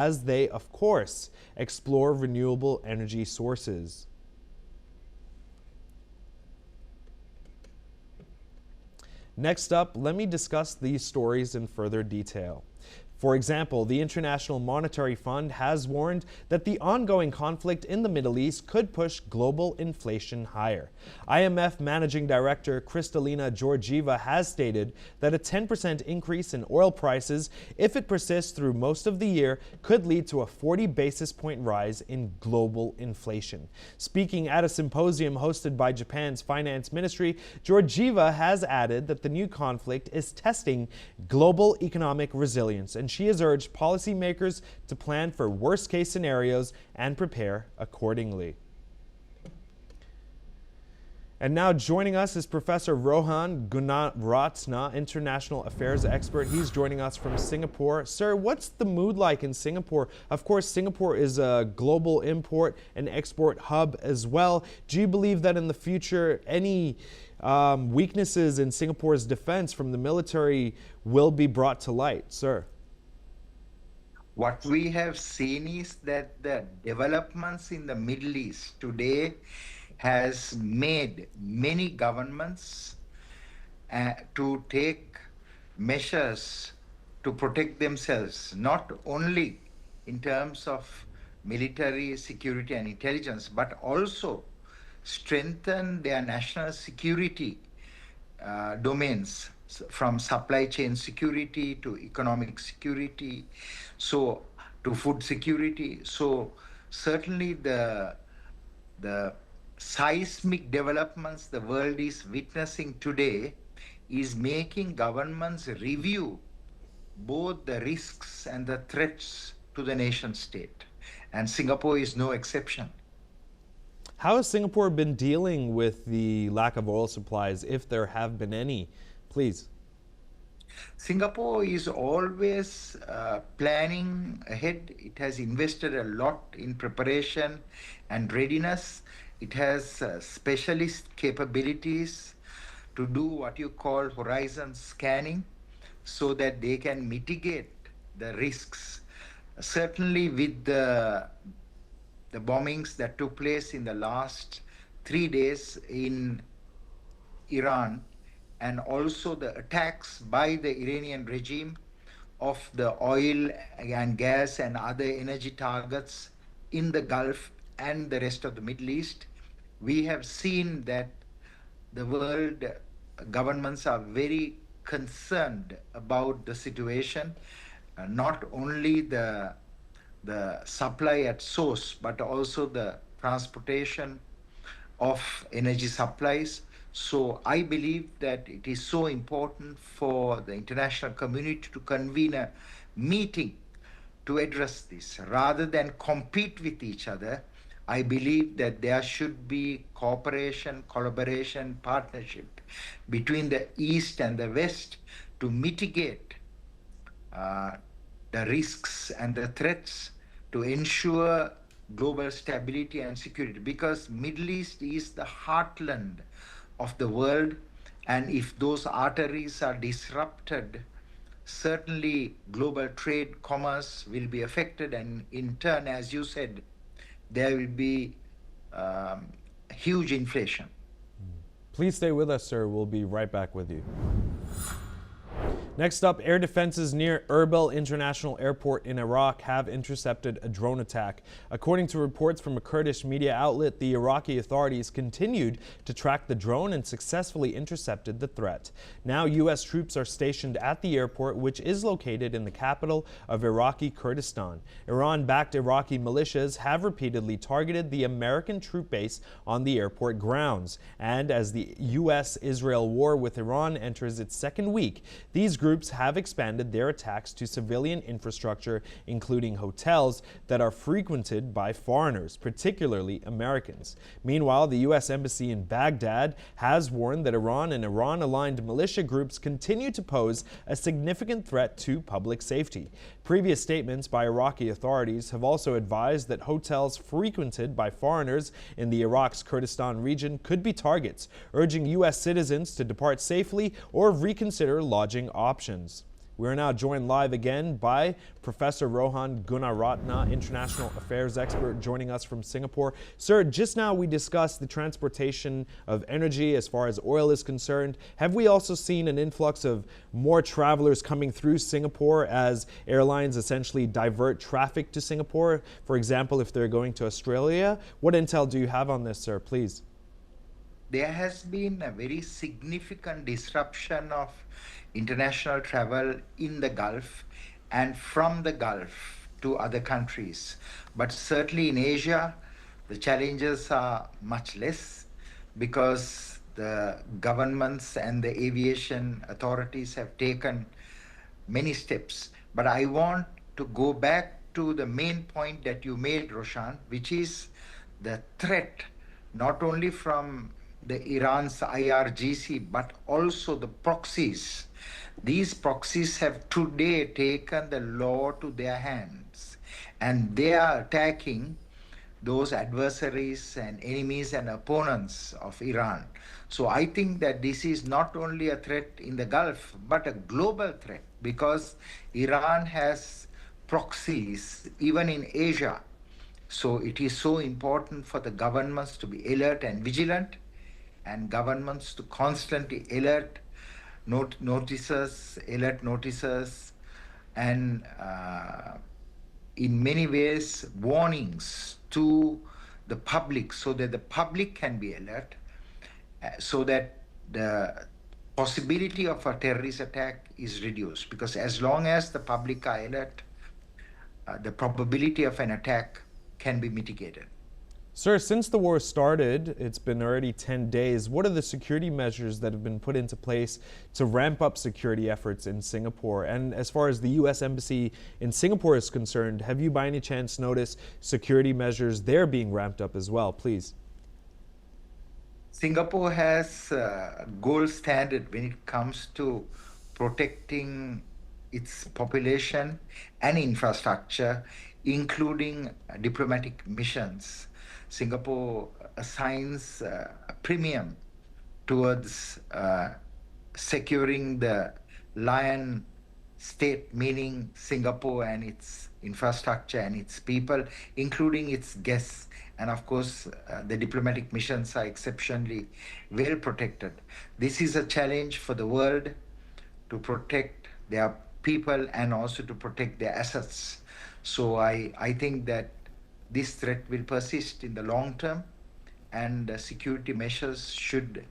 as they, of course, explore renewable energy sources. Next up, let me discuss these stories in further detail. For example, the International Monetary Fund has warned that the ongoing conflict in the Middle East could push global inflation higher. IMF Managing Director Kristalina Georgieva has stated that a 10% increase in oil prices, if it persists through most of the year, could lead to a 40 basis point rise in global inflation. Speaking at a symposium hosted by Japan's finance ministry, Georgieva has added that the new conflict is testing global economic resilience, and she has urged policymakers to plan for worst-case scenarios and prepare accordingly. And now joining us is Professor Rohan Gunaratna, international affairs expert. He's joining us from Singapore. Sir, what's the mood like in Singapore? Of course, Singapore is a global import and export hub as well. Do you believe that in the future any weaknesses in Singapore's defense from the military will be brought to light, sir? What we have seen is that the developments in the Middle East today has made many governments to take measures to protect themselves, not only in terms of military security and intelligence, but also strengthen their national security domains, from supply chain security to economic security, so to food security. So certainly the seismic developments the world is witnessing today is making governments review both the risks and the threats to the nation state. And Singapore is no exception. How has Singapore been dealing with the lack of oil supplies, if there have been any? Please. Singapore is always planning ahead. It has invested a lot in preparation and readiness. It has specialist capabilities to do what you call horizon scanning so that they can mitigate the risks. Certainly with the bombings that took place in the last 3 days in Iran, and also the attacks by the Iranian regime of the oil and gas and other energy targets in the Gulf and the rest of the Middle East, we have seen that the world governments are very concerned about the situation, not only the supply at source, but also the transportation of energy supplies. So I believe that it is so important for the international community to convene a meeting to address this. Rather than compete with each other, I believe that there should be cooperation, collaboration, partnership between the East and the West to mitigate the risks and the threats to ensure global stability and security, because Middle East is the heartland of the world, and if those arteries are disrupted, certainly global trade, commerce will be affected, and in turn, as you said, there will be huge inflation. Please stay with us, sir. We'll be right back with you. Next up, air defenses near Erbil International Airport in Iraq have intercepted a drone attack. According to reports from a Kurdish media outlet, the Iraqi authorities continued to track the drone and successfully intercepted the threat. Now, U.S. troops are stationed at the airport, which is located in the capital of Iraqi Kurdistan. Iran-backed Iraqi militias have repeatedly targeted the American troop base on the airport grounds. And as the U.S.-Israel war with Iran enters its second week, these groups have expanded their attacks to civilian infrastructure, including hotels that are frequented by foreigners, particularly Americans. Meanwhile, the U.S. Embassy in Baghdad has warned that Iran and Iran-aligned militia groups continue to pose a significant threat to public safety. Previous statements by Iraqi authorities have also advised that hotels frequented by foreigners in the Iraq's Kurdistan region could be targets, urging U.S. citizens to depart safely or reconsider lodging options. We are now joined live again by Professor Rohan Gunaratna, international affairs expert, joining us from Singapore. Sir, just now we discussed the transportation of energy as far as oil is concerned. Have we also seen an influx of more travelers coming through Singapore as airlines essentially divert traffic to Singapore? For example, if they're going to Australia. What intel do you have on this, sir, please? There has been a very significant disruption of international travel in the Gulf and from the Gulf to other countries. But certainly in Asia, the challenges are much less because the governments and the aviation authorities have taken many steps. But I want to go back to the main point that you made, Roshan, which is the threat not only from the Iran's IRGC, but also the proxies. These proxies have today taken the law to their hands, and they are attacking those adversaries and enemies and opponents of Iran. So I think that this is not only a threat in the Gulf, but a global threat, because Iran has proxies even in Asia. So it is so important for the governments to be alert and vigilant, and governments to constantly alert notices, and in many ways warnings to the public, so that the public can be alert, so that the possibility of a terrorist attack is reduced. Because as long as the public are alert, the probability of an attack can be mitigated. Sir, since the war started, it's been already 10 days. What are the security measures that have been put into place to ramp up security efforts in Singapore? And as far as the U.S. Embassy in Singapore is concerned, have you by any chance noticed security measures there being ramped up as well, please? Singapore has a gold standard when it comes to protecting its population and infrastructure, including diplomatic missions. Singapore assigns a premium towards securing the lion state, meaning Singapore and its infrastructure and its people, including its guests. And of course, the diplomatic missions are exceptionally well protected. This is a challenge for the world to protect their people and also to protect their assets. So I think that this threat will persist in the long term, and security measures should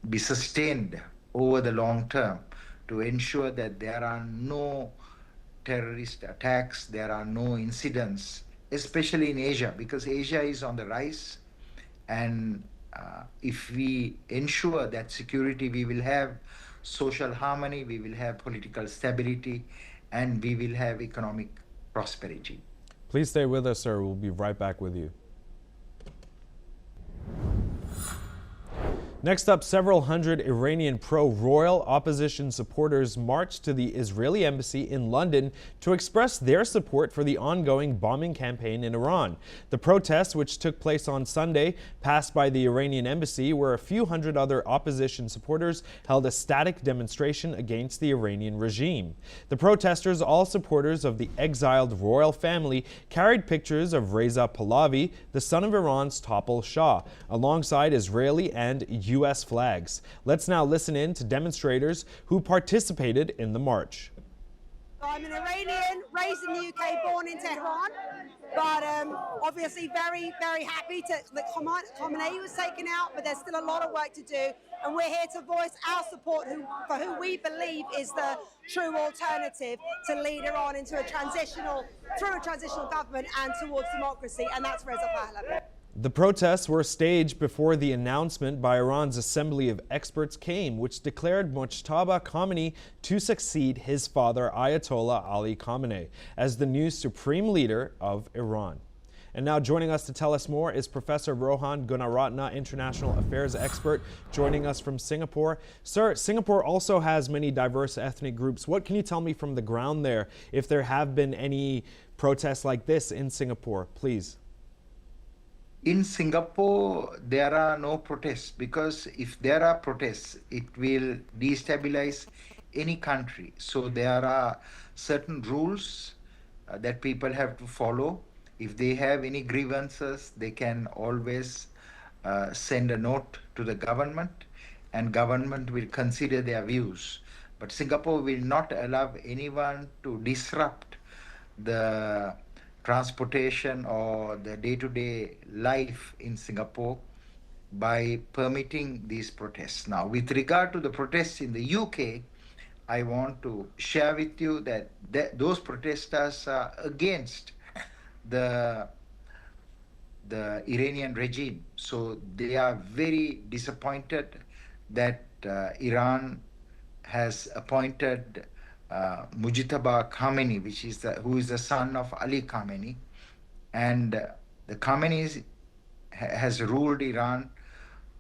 be sustained over the long term to ensure that there are no terrorist attacks, there are no incidents, especially in Asia, because Asia is on the rise. And if we ensure that security, we will have social harmony, we will have political stability, and we will have economic prosperity. Please stay with us, sir. We'll be right back with you. Next up, several hundred Iranian pro-royal opposition supporters marched to the Israeli embassy in London to express their support for the ongoing bombing campaign in Iran. The protests, which took place on Sunday, passed by the Iranian embassy, where a few hundred other opposition supporters held a static demonstration against the Iranian regime. The protesters, all supporters of the exiled royal family, carried pictures of Reza Pahlavi, the son of Iran's toppled Shah, alongside Israeli and U.S. flags. Let's now listen in to demonstrators who participated in the march. I'm an Iranian, raised in the UK, born in Tehran, but obviously very, very happy that Khamenei was taken out, but there's still a lot of work to do, and we're here to voice our support for who we believe is the true alternative to lead Iran into through a transitional government and towards democracy, and that's Reza Pahlavi. The protests were staged before the announcement by Iran's Assembly of Experts came, which declared Mojtaba Khamenei to succeed his father Ayatollah Ali Khamenei as the new supreme leader of Iran. And now joining us to tell us more is Professor Rohan Gunaratna, international affairs expert, joining us from Singapore. Sir, Singapore also has many diverse ethnic groups. What can you tell me from the ground there, if there have been any protests like this in Singapore, please? In Singapore, there are no protests, because if there are protests, it will destabilize any country. So there are certain rules that people have to follow. If they have any grievances, they can always send a note to the government, and government will consider their views. But Singapore will not allow anyone to disrupt the transportation or the day-to-day life in Singapore by permitting these protests. Now, with regard to the protests in the UK, I want to share with you that those protesters are against the Iranian regime. So they are very disappointed that Iran has appointed Mujtaba Khamenei, who is the son of Ali Khamenei, and the Khamenei has ruled Iran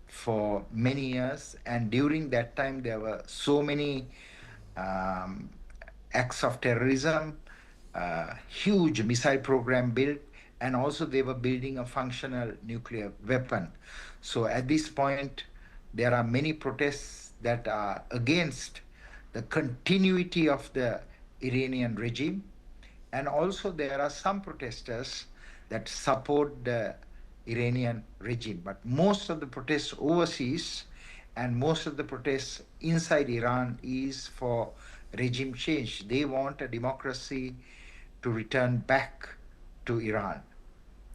for many years, and during that time there were so many acts of terrorism, huge missile program built, and also they were building a functional nuclear weapon. So at this point, there are many protests that are against the continuity of the Iranian regime, and also there are some protesters that support the Iranian regime. But most of the protests overseas and most of the protests inside Iran is for regime change. They want a democracy to return back to Iran.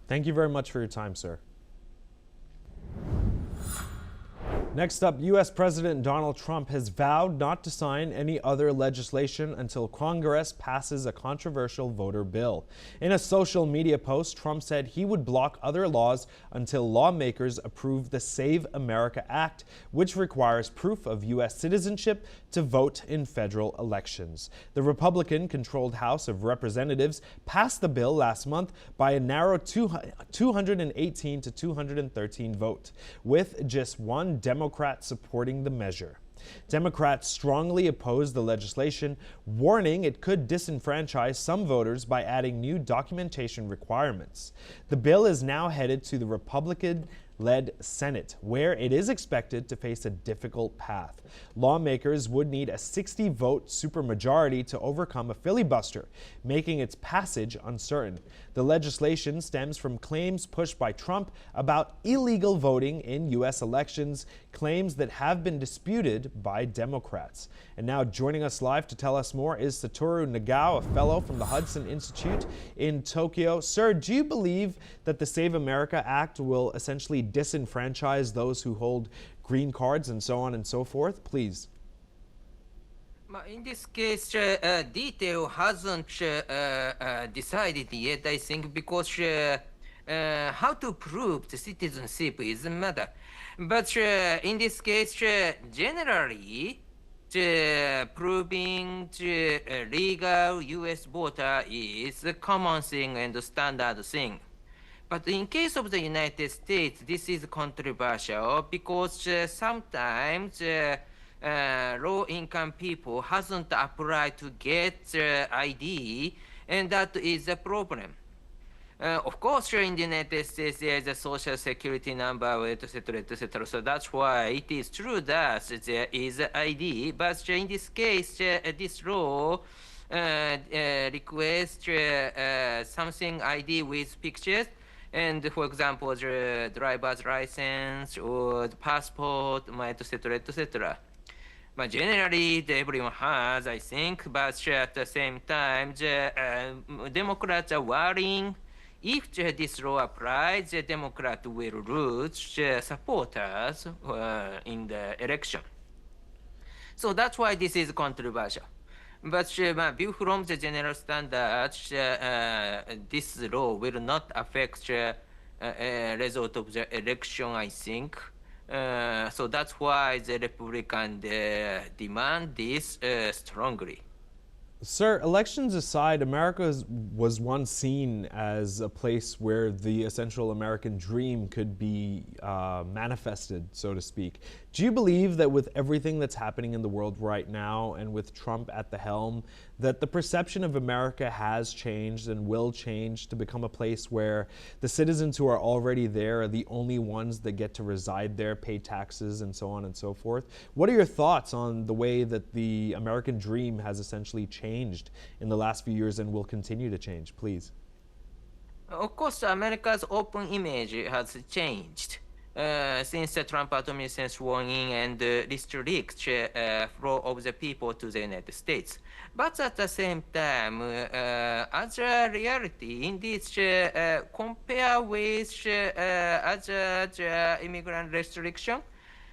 Thank you very much for your time, sir. Next up, U.S. President Donald Trump has vowed not to sign any other legislation until Congress passes a controversial voter bill. In a social media post, Trump said he would block other laws until lawmakers approve the Save America Act, which requires proof of U.S. citizenship to vote in federal elections. The Republican-controlled House of Representatives passed the bill last month by a narrow 218 to 213 vote, with just one Democrat supporting the measure. Democrats strongly oppose the legislation, warning it could disenfranchise some voters by adding new documentation requirements. The bill is now headed to the Republican-led Senate, where it is expected to face a difficult path. Lawmakers would need a 60-vote supermajority to overcome a filibuster, making its passage uncertain. The legislation stems from claims pushed by Trump about illegal voting in U.S. elections, claims that have been disputed by Democrats. And now joining us live to tell us more is Satoru Nagao, a fellow from the Hudson Institute in Tokyo. Sir, do you believe that the Save America Act will essentially disenfranchise those who hold green cards and so on and so forth? Please. In this case, detail hasn't decided yet, I think, because how to prove the citizenship is a matter. But in this case, generally, proving legal U.S. voter is a common thing and a standard thing. But in case of the United States, this is controversial because sometimes low-income people hasn't applied to get ID, and that is a problem. Of course, in the United States, there is a social security number, etc., etc. So that's why it is true that there is ID. But in this case, this law requests something ID with pictures. And for example, the driver's license or the passport, etc., etc. But generally, everyone has, I think. But at the same time, Democrats are worrying if this law applies, the Democrat will lose supporters in the election. So that's why this is controversial. But my view from the general standards, this law will not affect the result of the election, I think. So that's why the Republicans demand this strongly. Sir, elections aside, America was once seen as a place where the essential American dream could be manifested, so to speak. Do you believe that with everything that's happening in the world right now and with Trump at the helm, that the perception of America has changed and will change to become a place where the citizens who are already there are the only ones that get to reside there, pay taxes, and so on and so forth. What are your thoughts on the way that the American dream has essentially changed in the last few years and will continue to change, please? Of course, America's open image has changed since the Trump administration sworn in and restrict flow of the people to the United States. But at the same time, as a reality, in this compare with other immigrant restriction,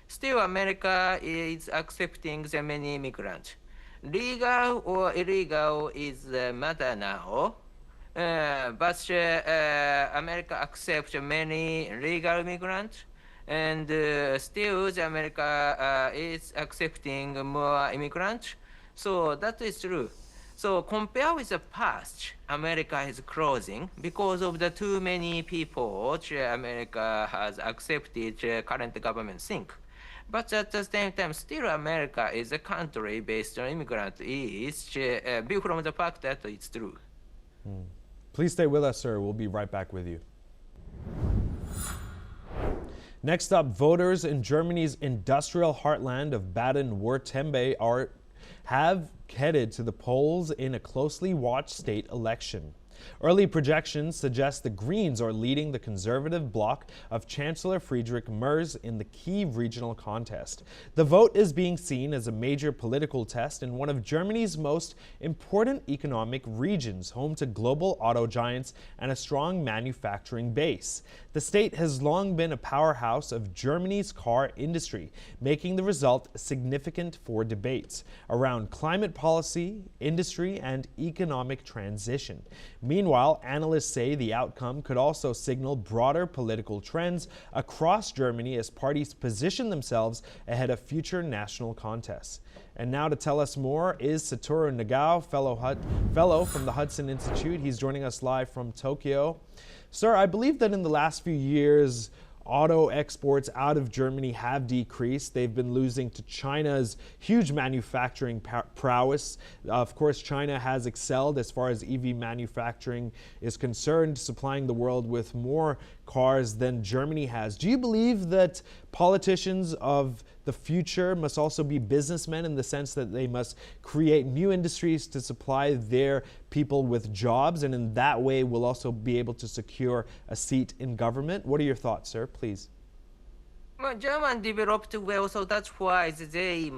still America is accepting the many immigrants. Legal or illegal is the matter now. But America accepts many legal immigrants, and still the America is accepting more immigrants. So that is true. So compare with the past, America is closing because of the too many people America has accepted current government think. But at the same time, still America is a country based on immigrants is built from the fact that it's true. Please stay with us, sir. We'll be right back with you. Next up, voters in Germany's industrial heartland of Baden-Württemberg have headed to the polls in a closely watched state election. Early projections suggest the Greens are leading the conservative bloc of Chancellor Friedrich Merz in the key regional contest. The vote is being seen as a major political test in one of Germany's most important economic regions, home to global auto giants and a strong manufacturing base. The state has long been a powerhouse of Germany's car industry, making the result significant for debates around climate policy, industry, and economic transition. Meanwhile, analysts say the outcome could also signal broader political trends across Germany as parties position themselves ahead of future national contests. And now to tell us more is Satoru Nagao, fellow from the Hudson Institute. He's joining us live from Tokyo. Sir, I believe that in the last few years, auto exports out of Germany have decreased. They've been losing to China's huge manufacturing prowess. Of course, China has excelled as far as EV manufacturing is concerned, supplying the world with more cars than Germany has. Do you believe that politicians of the future must also be businessmen in the sense that they must create new industries to supply their people with jobs, and in that way will also be able to secure a seat in government? What are your thoughts, sir? Please. Well, German developed well, so that's why they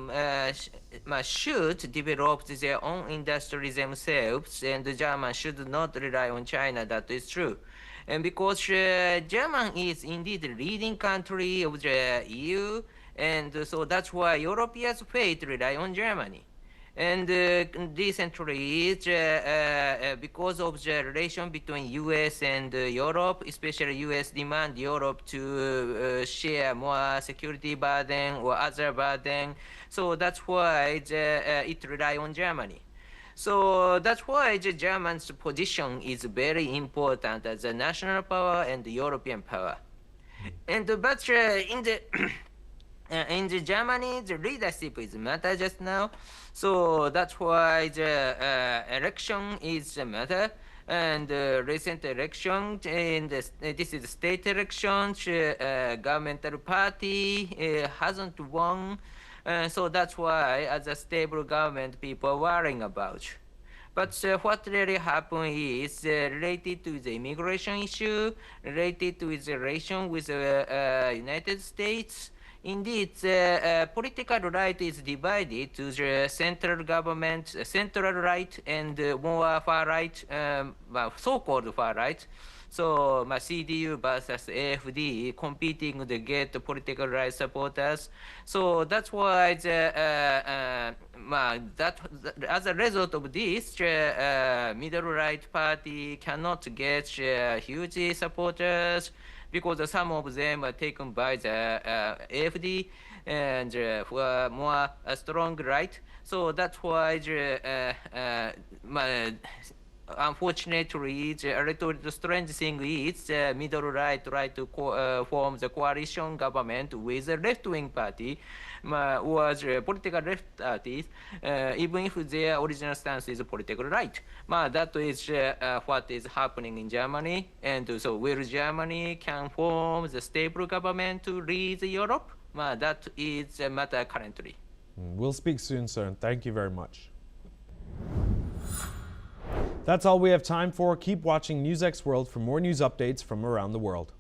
should develop their own industry themselves, and the German should not rely on China. That is true. And because German is indeed the leading country of the EU, and so that's why Europeans fail to rely on Germany. And recently, because of the relation between US and Europe, especially US demand Europe to share more security burden or other burden, so that's why it rely on Germany. So that's why the German's position is very important as a national power and European power. And but in the Germany, the leadership is matter just now. So that's why the election is a matter. And recent election, and this is state election, governmental party hasn't won. So that's why, as a stable government, people are worrying about. But what really happened is related to the immigration issue, related to its relation with the United States. Indeed, political right is divided to the central government, central right, and more far right, so-called far right. So CDU versus AFD competing to get political right supporters. So that's why as a result of this, middle right party cannot get huge supporters, because some of them are taken by the AFD and who are more strong right. So that's why unfortunately, a little strange thing is the middle right try to form the coalition government with the left-wing party or the political left parties, even if their original stance is political right. That is what is happening in Germany. And so will Germany can form the stable government to lead Europe? That is the matter currently. We'll speak soon, sir, and thank you very much. That's all we have time for. Keep watching NewsX World for more news updates from around the world.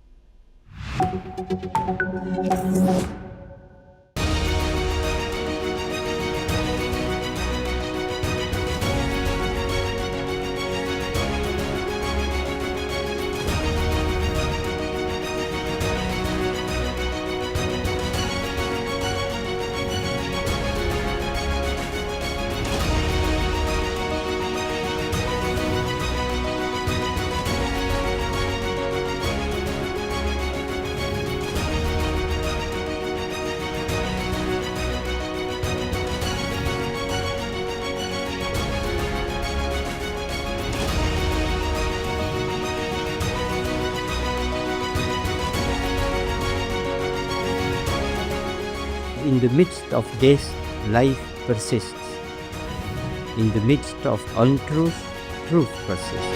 In the midst of this, life persists. In the midst of untruth, truth persists.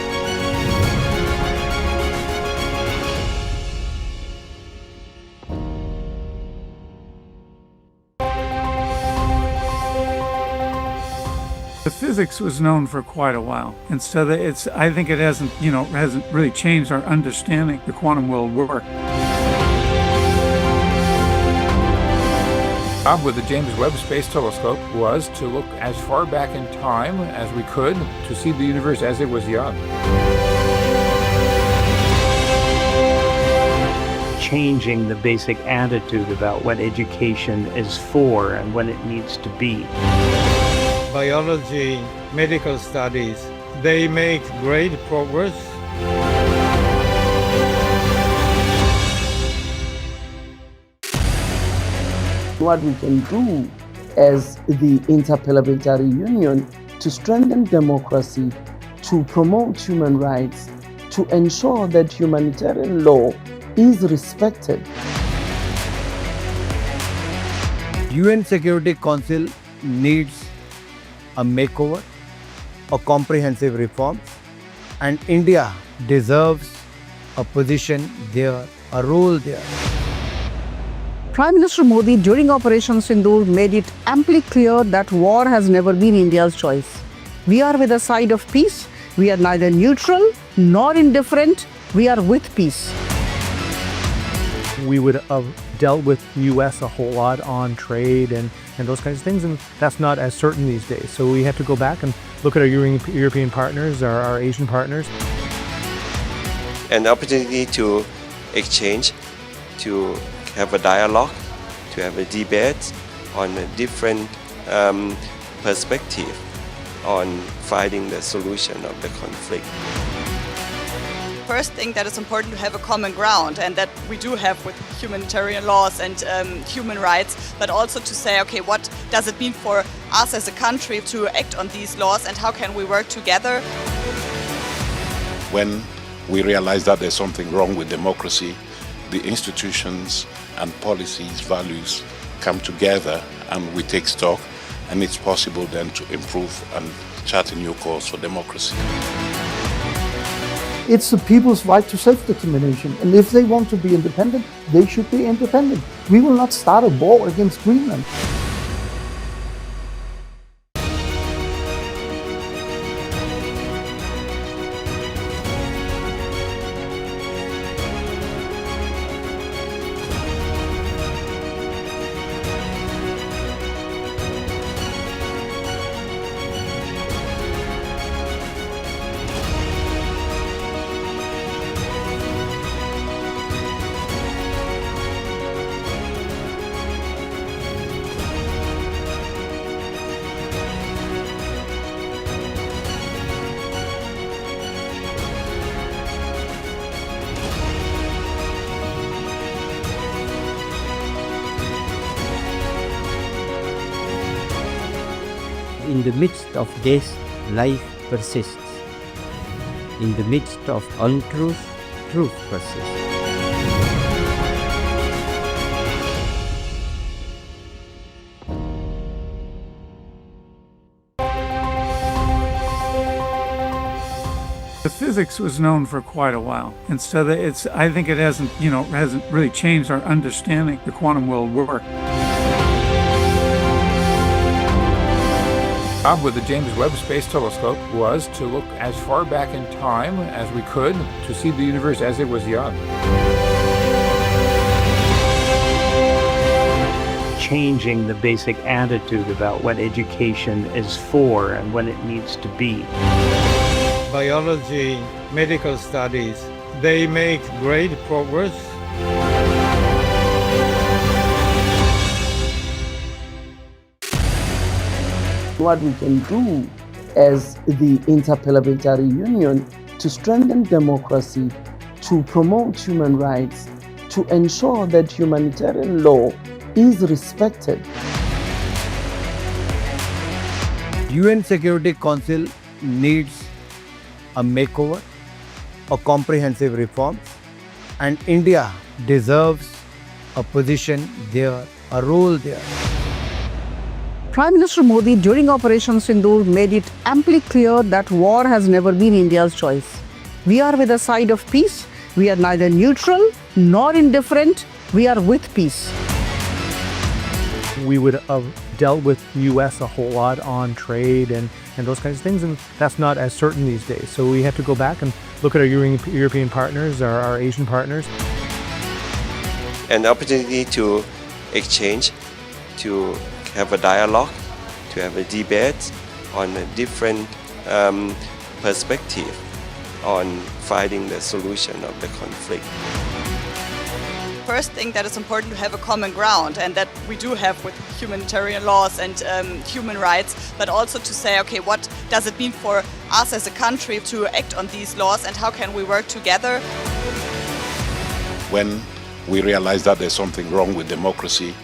The physics was known for quite a while, and so I think it hasn't really changed our understanding the quantum world work. The job with the James Webb Space Telescope was to look as far back in time as we could to see the universe as it was young. Changing the basic attitude about what education is for and what it needs to be. Biology, medical studies, they make great progress. What we can do as the Interparliamentary Union to strengthen democracy, to promote human rights, to ensure that humanitarian law is respected. UN Security Council needs a makeover, a comprehensive reform, and India deserves a position there, a role there. Prime Minister Modi during Operation Sindoor made it amply clear that war has never been India's choice. We are with the side of peace. We are neither neutral nor indifferent. We are with peace. We would have dealt with US a whole lot on trade and those kinds of things, and that's not as certain these days. So we have to go back and look at our European partners, our Asian partners. An opportunity to exchange, to have a dialogue, to have a debate on a different perspective on finding the solution of the conflict. First thing that is important to have a common ground, and that we do have with humanitarian laws and human rights, but also to say, okay, what does it mean for us as a country to act on these laws and how can we work together? When we realize that there's something wrong with democracy, the institutions and policies, values come together and we take stock, and it's possible then to improve and chart a new course for democracy. It's the people's right to self-determination, and if they want to be independent, they should be independent. We will not start a war against Greenland. In the midst of this, life persists. In the midst of untruth, truth persists. The physics was known for quite a while, and so that I think it hasn't really changed our understanding the quantum world work. Job with the James Webb Space Telescope was to look as far back in time as we could to see the universe as it was young. Changing the basic attitude about what education is for and what it needs to be. Biology, medical studies, they make great progress. What we can do as the Interparliamentary Union to strengthen democracy, to promote human rights, to ensure that humanitarian law is respected. UN Security Council needs a makeover, a comprehensive reform, and India deserves a position there, a role there. Prime Minister Modi during Operation Sindoor made it amply clear that war has never been India's choice. We are with the side of peace. We are neither neutral nor indifferent. We are with peace. We would have dealt with the U.S. a whole lot on trade and those kinds of things, and that's not as certain these days. So we have to go back and look at our European partners, our Asian partners. An opportunity to exchange, to have a dialogue, to have a debate on a different perspective on finding the solution of the conflict. First thing that is important to have a common ground, and that we do have with humanitarian laws and human rights, but also to say, okay, what does it mean for us as a country to act on these laws and how can we work together? When we realize that there's something wrong with democracy,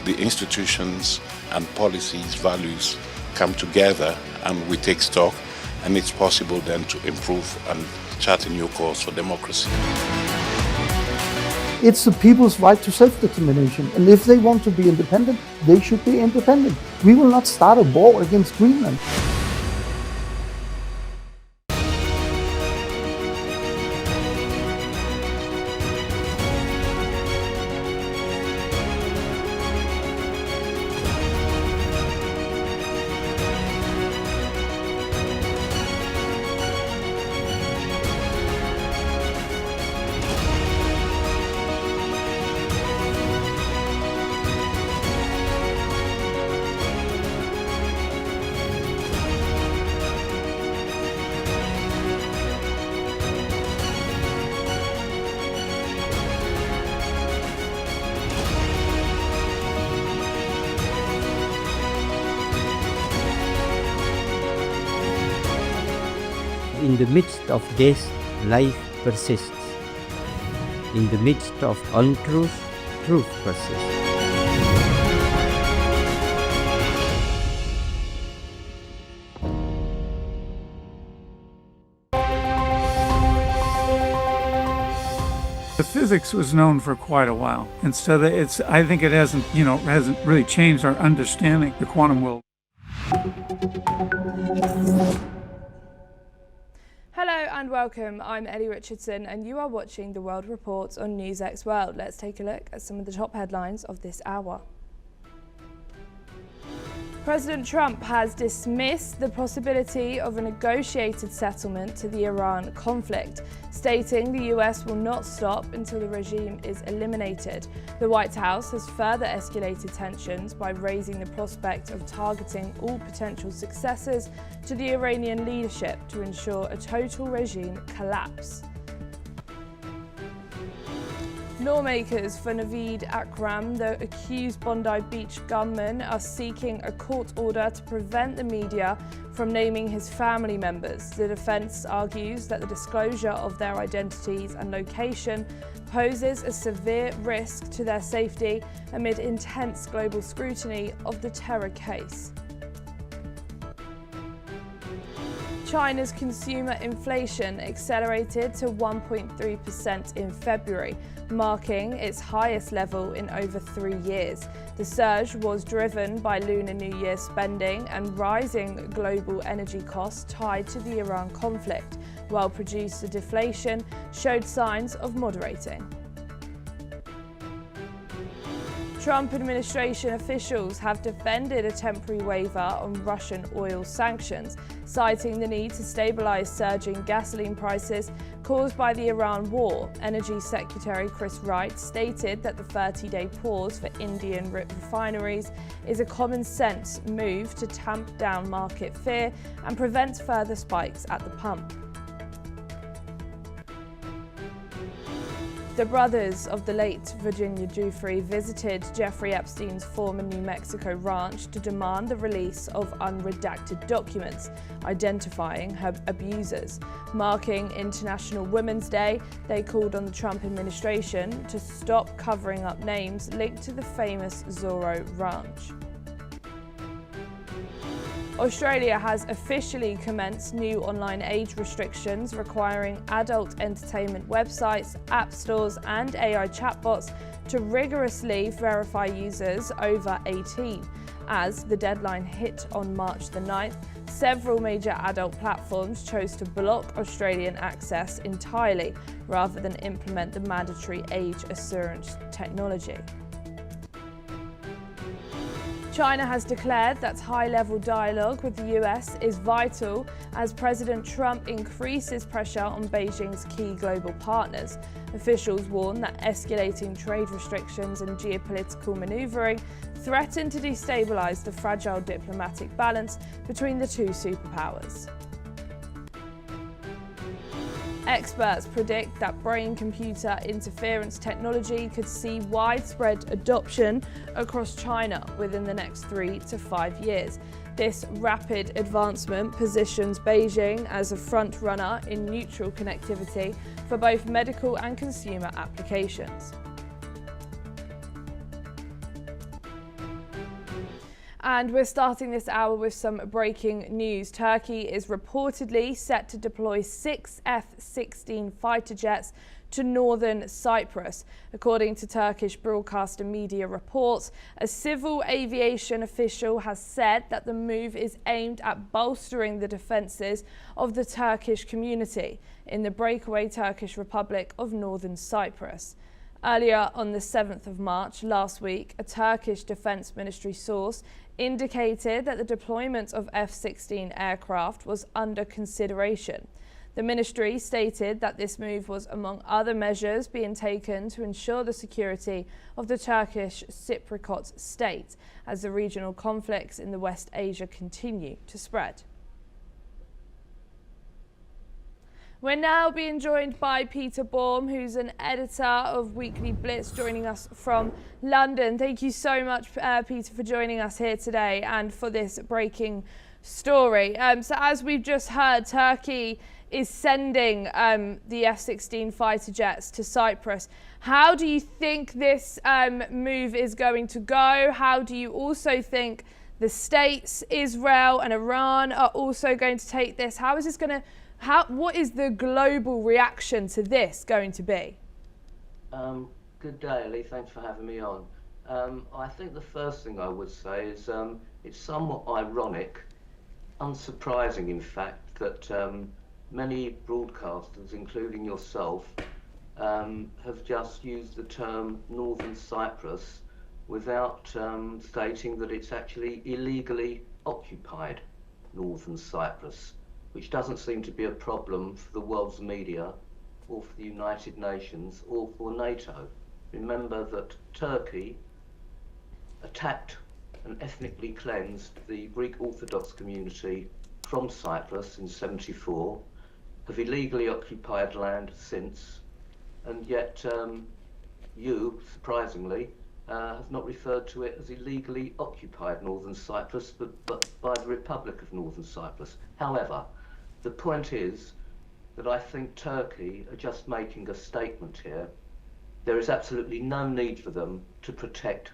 the institutions and policies, values come together and we take stock, and it's possible then to improve and chart a new course for democracy. It's the people's right to self-determination, and if they want to be independent, they should be independent. We will not start a war against Greenland. In the midst of this, life persists. In the midst of untruth, truth persists. The physics was known for quite a while, and so that I think it hasn't really changed our understanding the quantum world. Hello and welcome, I'm Ellie Richardson and you are watching The World Report on NewsX World. Let's take a look at some of the top headlines of this hour. President Trump has dismissed the possibility of a negotiated settlement to the Iran conflict, stating the US will not stop until the regime is eliminated. The White House has further escalated tensions by raising the prospect of targeting all potential successors to the Iranian leadership to ensure a total regime collapse. Lawmakers for Naveed Akram, the accused Bondi Beach gunman, are seeking a court order to prevent the media from naming his family members. The defence argues that the disclosure of their identities and location poses a severe risk to their safety amid intense global scrutiny of the terror case. China's consumer inflation accelerated to 1.3% in February, marking its highest level in over 3 years. The surge was driven by Lunar New Year spending and rising global energy costs tied to the Iran conflict, while producer deflation showed signs of moderating. Trump administration officials have defended a temporary waiver on Russian oil sanctions, citing the need to stabilize surging gasoline prices caused by the Iran war. Energy Secretary Chris Wright stated that the 30-day pause for Indian refineries is a common-sense move to tamp down market fear and prevent further spikes at the pump. The brothers of the late Virginia Giuffre visited Jeffrey Epstein's former New Mexico ranch to demand the release of unredacted documents identifying her abusers. Marking International Women's Day, they called on the Trump administration to stop covering up names linked to the famous Zorro Ranch. Australia has officially commenced new online age restrictions requiring adult entertainment websites, app stores and AI chatbots to rigorously verify users over 18. As the deadline hit on March the 9th, several major adult platforms chose to block Australian access entirely rather than implement the mandatory age assurance technology. China has declared that high-level dialogue with the US is vital as President Trump increases pressure on Beijing's key global partners. Officials warn that escalating trade restrictions and geopolitical maneuvering threaten to destabilize the fragile diplomatic balance between the two superpowers. Experts predict that brain-computer interference technology could see widespread adoption across China within the next 3 to 5 years. This rapid advancement positions Beijing as a front-runner in neutral connectivity for both medical and consumer applications. And we're starting this hour with some breaking news. Turkey is reportedly set to deploy 6 F-16 fighter jets to northern Cyprus. According to Turkish broadcaster media reports, a civil aviation official has said that the move is aimed at bolstering the defences of the Turkish community in the breakaway Turkish Republic of Northern Cyprus. Earlier on the 7th of March last week, a Turkish Defence Ministry source indicated that the deployment of F-16 aircraft was under consideration. The ministry stated that this move was among other measures being taken to ensure the security of the Turkish Cypriot state as the regional conflicts in the West Asia continue to spread. We're now being joined by Peter Baum, who's an editor of Weekly Blitz, joining us from London. Thank you so much, Peter, for joining us here today and for this breaking story. So as we've just heard, Turkey is sending the F-16 fighter jets to Cyprus. How do you think this move is going to go? How do you also think the states, Israel and Iran, are also going to take this? How is this going to... what is the global reaction to this going to be? Good day, Lee. Thanks for having me on. I think the first thing I would say is it's somewhat ironic, unsurprising in fact, that many broadcasters, including yourself, have just used the term Northern Cyprus without stating that it's actually illegally occupied Northern Cyprus, which doesn't seem to be a problem for the world's media or for the United Nations or for NATO. Remember that Turkey attacked and ethnically cleansed the Greek Orthodox community from Cyprus in '74, have illegally occupied land since, and yet you, surprisingly, have not referred to it as illegally occupied Northern Cyprus, but by the Republic of Northern Cyprus. However, the point is that I think Turkey are just making a statement here. There is absolutely no need for them to protect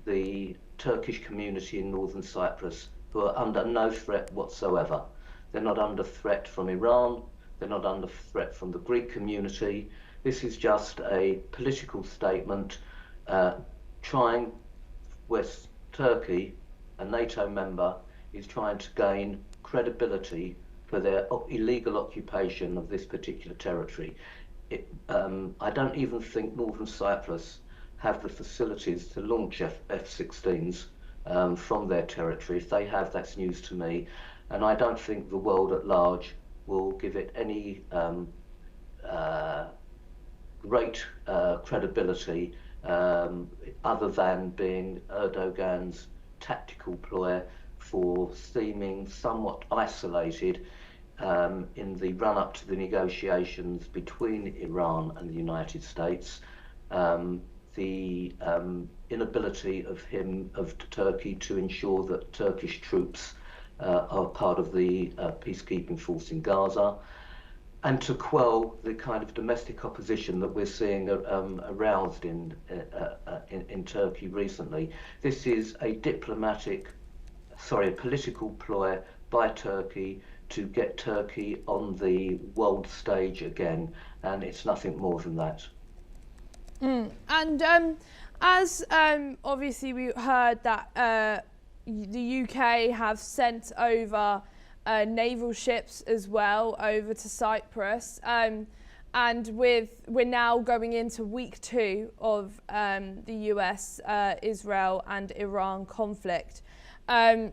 the Turkish community in Northern Cyprus, who are under no threat whatsoever. They're not under threat from Iran. They're not under threat from the Greek community. This is just a political statement trying, West Turkey, a NATO member, is trying to gain credibility for their illegal occupation of this particular territory. I don't even think Northern Cyprus have the facilities to launch F-16s from their territory. If they have, that's news to me. And I don't think the world at large will give it any great credibility other than being Erdogan's tactical ploy for seeming somewhat isolated in the run-up to the negotiations between Iran and the United States. The inability of Turkey to ensure that Turkish troops are part of the peacekeeping force in Gaza, and to quell the kind of domestic opposition that we're seeing aroused in Turkey recently. This is a political ploy by Turkey to get Turkey on the world stage again, and it's nothing more than that. And as obviously we heard that the UK have sent over naval ships as well over to Cyprus, and we're now going into week 2 of the US, Israel and Iran conflict. How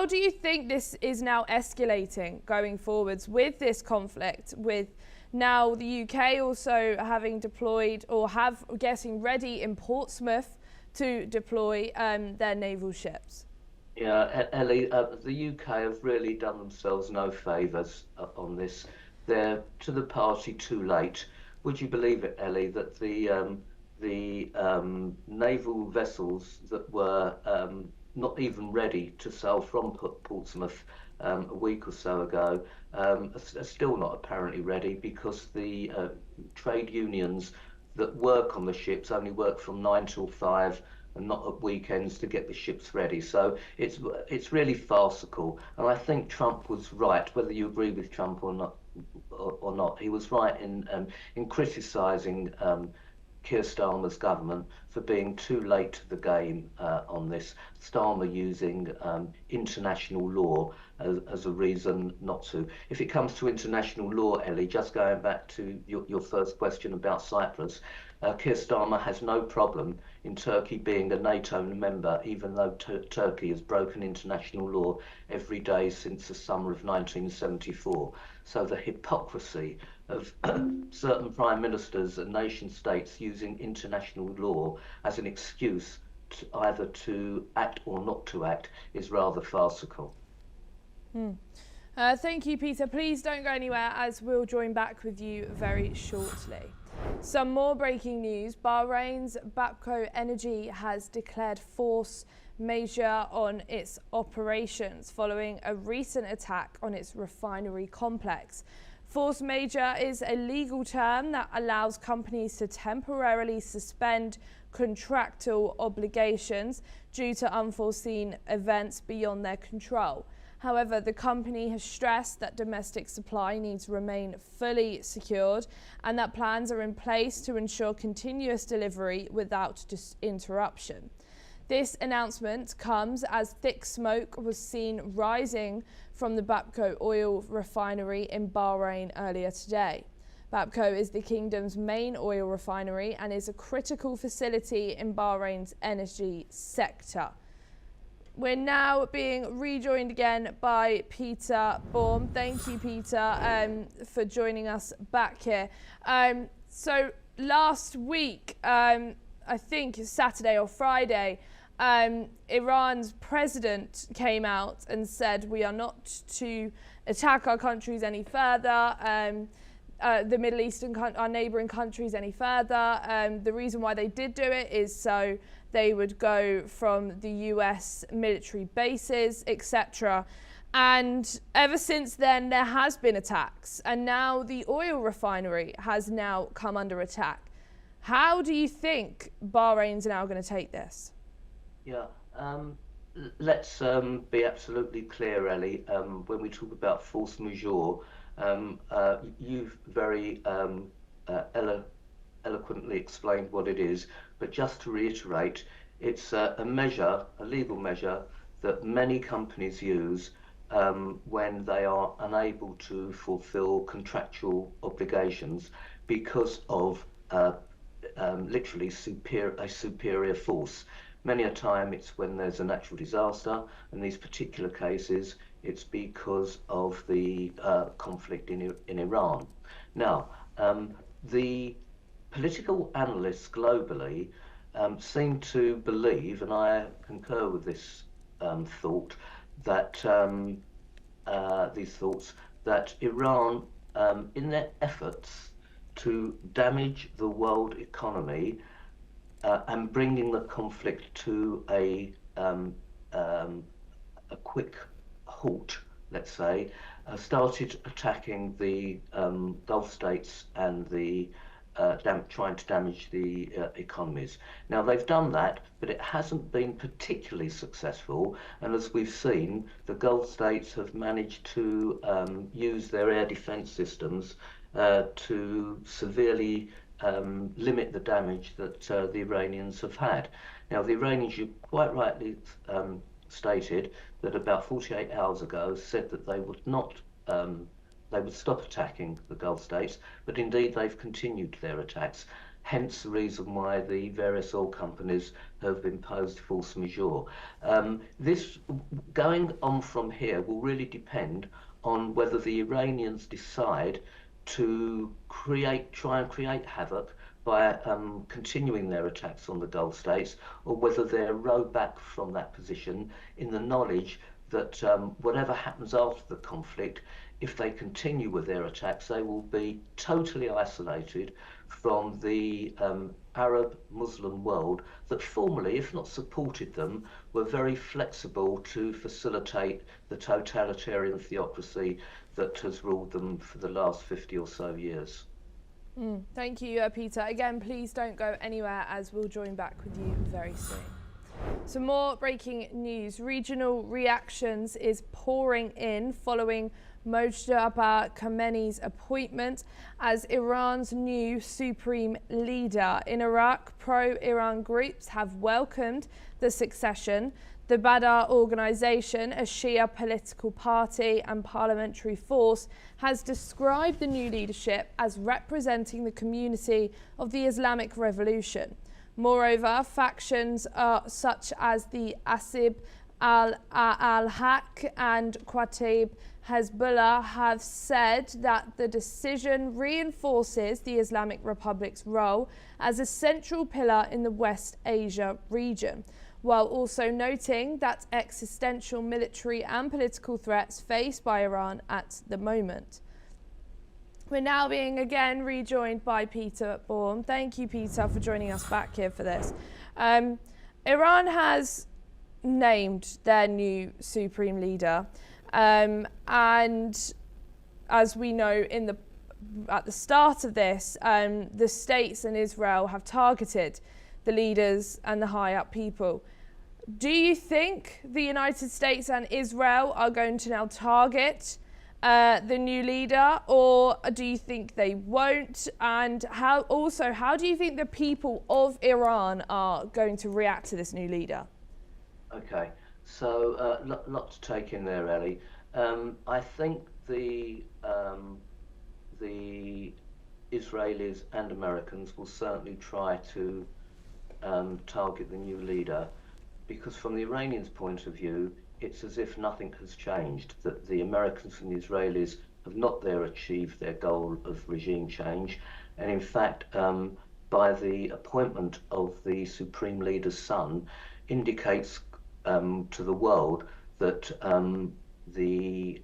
do you think this is now escalating going forwards with this conflict, with now the UK also having deployed or getting ready in Portsmouth to deploy their naval ships? Yeah, Ellie, the UK have really done themselves no favours on this. They're to the party too late. Would you believe it, Ellie, that the naval vessels that were not even ready to sail from Portsmouth a week or so ago are still not apparently ready, because the trade unions that work on the ships only work from 9 till 5 and not at weekends to get the ships ready. So it's really farcical. And I think Trump was right, whether you agree with Trump or not. He was right in criticising Keir Starmer's government for being too late to the game on this. Starmer using international law as a reason not to. If it comes to international law, Ellie, just going back to your first question about Cyprus, Keir Starmer has no problem in Turkey being a NATO member, even though Turkey has broken international law every day since the summer of 1974. So the hypocrisy of certain prime ministers and nation states using international law as an excuse to either to act or not to act is rather farcical. Thank you, Peter. Please don't go anywhere, as we'll join back with you very shortly. Some more breaking news. Bahrain's Bapco Energy has declared force majeure on its operations following a recent attack on its refinery complex. Force majeure is a legal term that allows companies to temporarily suspend contractual obligations due to unforeseen events beyond their control. However, the company has stressed that domestic supply needs to remain fully secured and that plans are in place to ensure continuous delivery without interruption. This announcement comes as thick smoke was seen rising from the Bapco oil refinery in Bahrain earlier today. Bapco is the kingdom's main oil refinery and is a critical facility in Bahrain's energy sector. We're now being rejoined again by Peter Baum. Thank you, Peter, for joining us back here. So last week, I think Saturday or Friday, Iran's president came out and said we are not to attack our countries any further, the Middle Eastern, our neighbouring countries any further. The reason why they did do it is so they would go from the US military bases, etc. And ever since then, there has been attacks. And now the oil refinery has now come under attack. How do you think Bahrain's now going to take this? Yeah, let's be absolutely clear, Ellie. When we talk about force majeure, you've very eloquently explained what it is, but just to reiterate, it's a measure, a legal measure, that many companies use when they are unable to fulfill contractual obligations because of literally a superior force. Many a time it's when there's a natural disaster. In these particular cases, it's because of the conflict in Iran. Now, the political analysts globally seem to believe, and I concur with this thought, that these thoughts, that Iran, in their efforts to damage the world economy and bringing the conflict to a quick halt, let's say, started attacking the Gulf states and the trying to damage the economies. Now they've done that, but it hasn't been particularly successful. And as we've seen, the Gulf states have managed to use their air defense systems to severely limit the damage that the Iranians have had. Now, the Iranians, you quite rightly stated that about 48 hours ago said that they would not, they would stop attacking the Gulf states, but indeed they've continued their attacks. Hence the reason why the various oil companies have imposed force majeure. This, going on from here, will really depend on whether the Iranians decide to try and create havoc by continuing their attacks on the Gulf states, or whether they're row back from that position in the knowledge that whatever happens after the conflict, if they continue with their attacks, they will be totally isolated from the Arab Muslim world that formerly, if not supported them, were very flexible to facilitate the totalitarian theocracy that has ruled them for the last 50 or so years. Thank you, Peter. Again, please don't go anywhere, as we'll join back with you very soon. Some more breaking news. Regional reactions is pouring in following Mojtaba Khamenei's appointment as Iran's new supreme leader. In Iraq, pro-Iran groups have welcomed the succession. The Badr organization, a Shia political party and parliamentary force, has described the new leadership as representing the community of the Islamic Revolution. Moreover, factions such as the Asib al-Haq and Kataib Hezbollah have said that the decision reinforces the Islamic Republic's role as a central pillar in the West Asia region, while also noting that existential military and political threats faced by Iran at the moment. We're now being again rejoined by Peter Baum. Thank you, Peter, for joining us back here for this. Iran has named their new supreme leader, and as we know at the start of this, the states and Israel have targeted the leaders and the high-up people. Do you think the United States and Israel are going to now target the new leader, or do you think they won't? And how do you think the people of Iran are going to react to this new leader? Okay, so lot to take in there, Ellie. I think the Israelis and Americans will certainly try to target the new leader, because from the Iranians' point of view, it's as if nothing has changed, that the Americans and the Israelis have not there achieved their goal of regime change. And in fact, by the appointment of the supreme leader's son, indicates to the world that the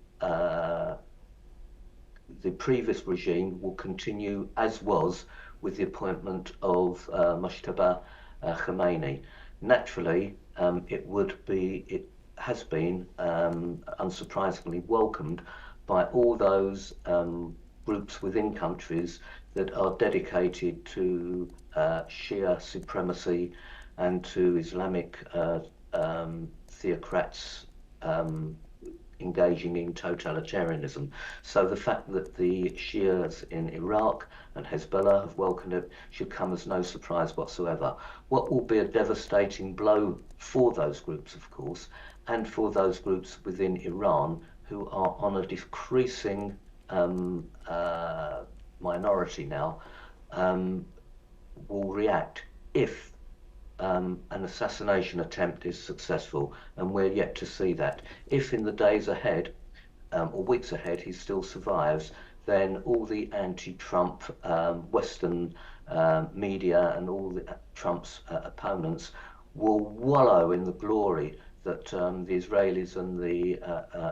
previous regime will continue as was with the appointment of Mojtaba Khamenei. Naturally, it has been unsurprisingly welcomed by all those groups within countries that are dedicated to Shia supremacy and to Islamic theocrats engaging in totalitarianism. So the fact that the Shias in Iraq and Hezbollah have welcomed it should come as no surprise whatsoever. What will be a devastating blow for those groups, of course, and for those groups within Iran who are on a decreasing minority now, will react if an assassination attempt is successful, and we're yet to see that. If in the days ahead, or weeks ahead, he still survives, then all the anti-Trump Western media and all the Trump's opponents will wallow in the glory that the Israelis and the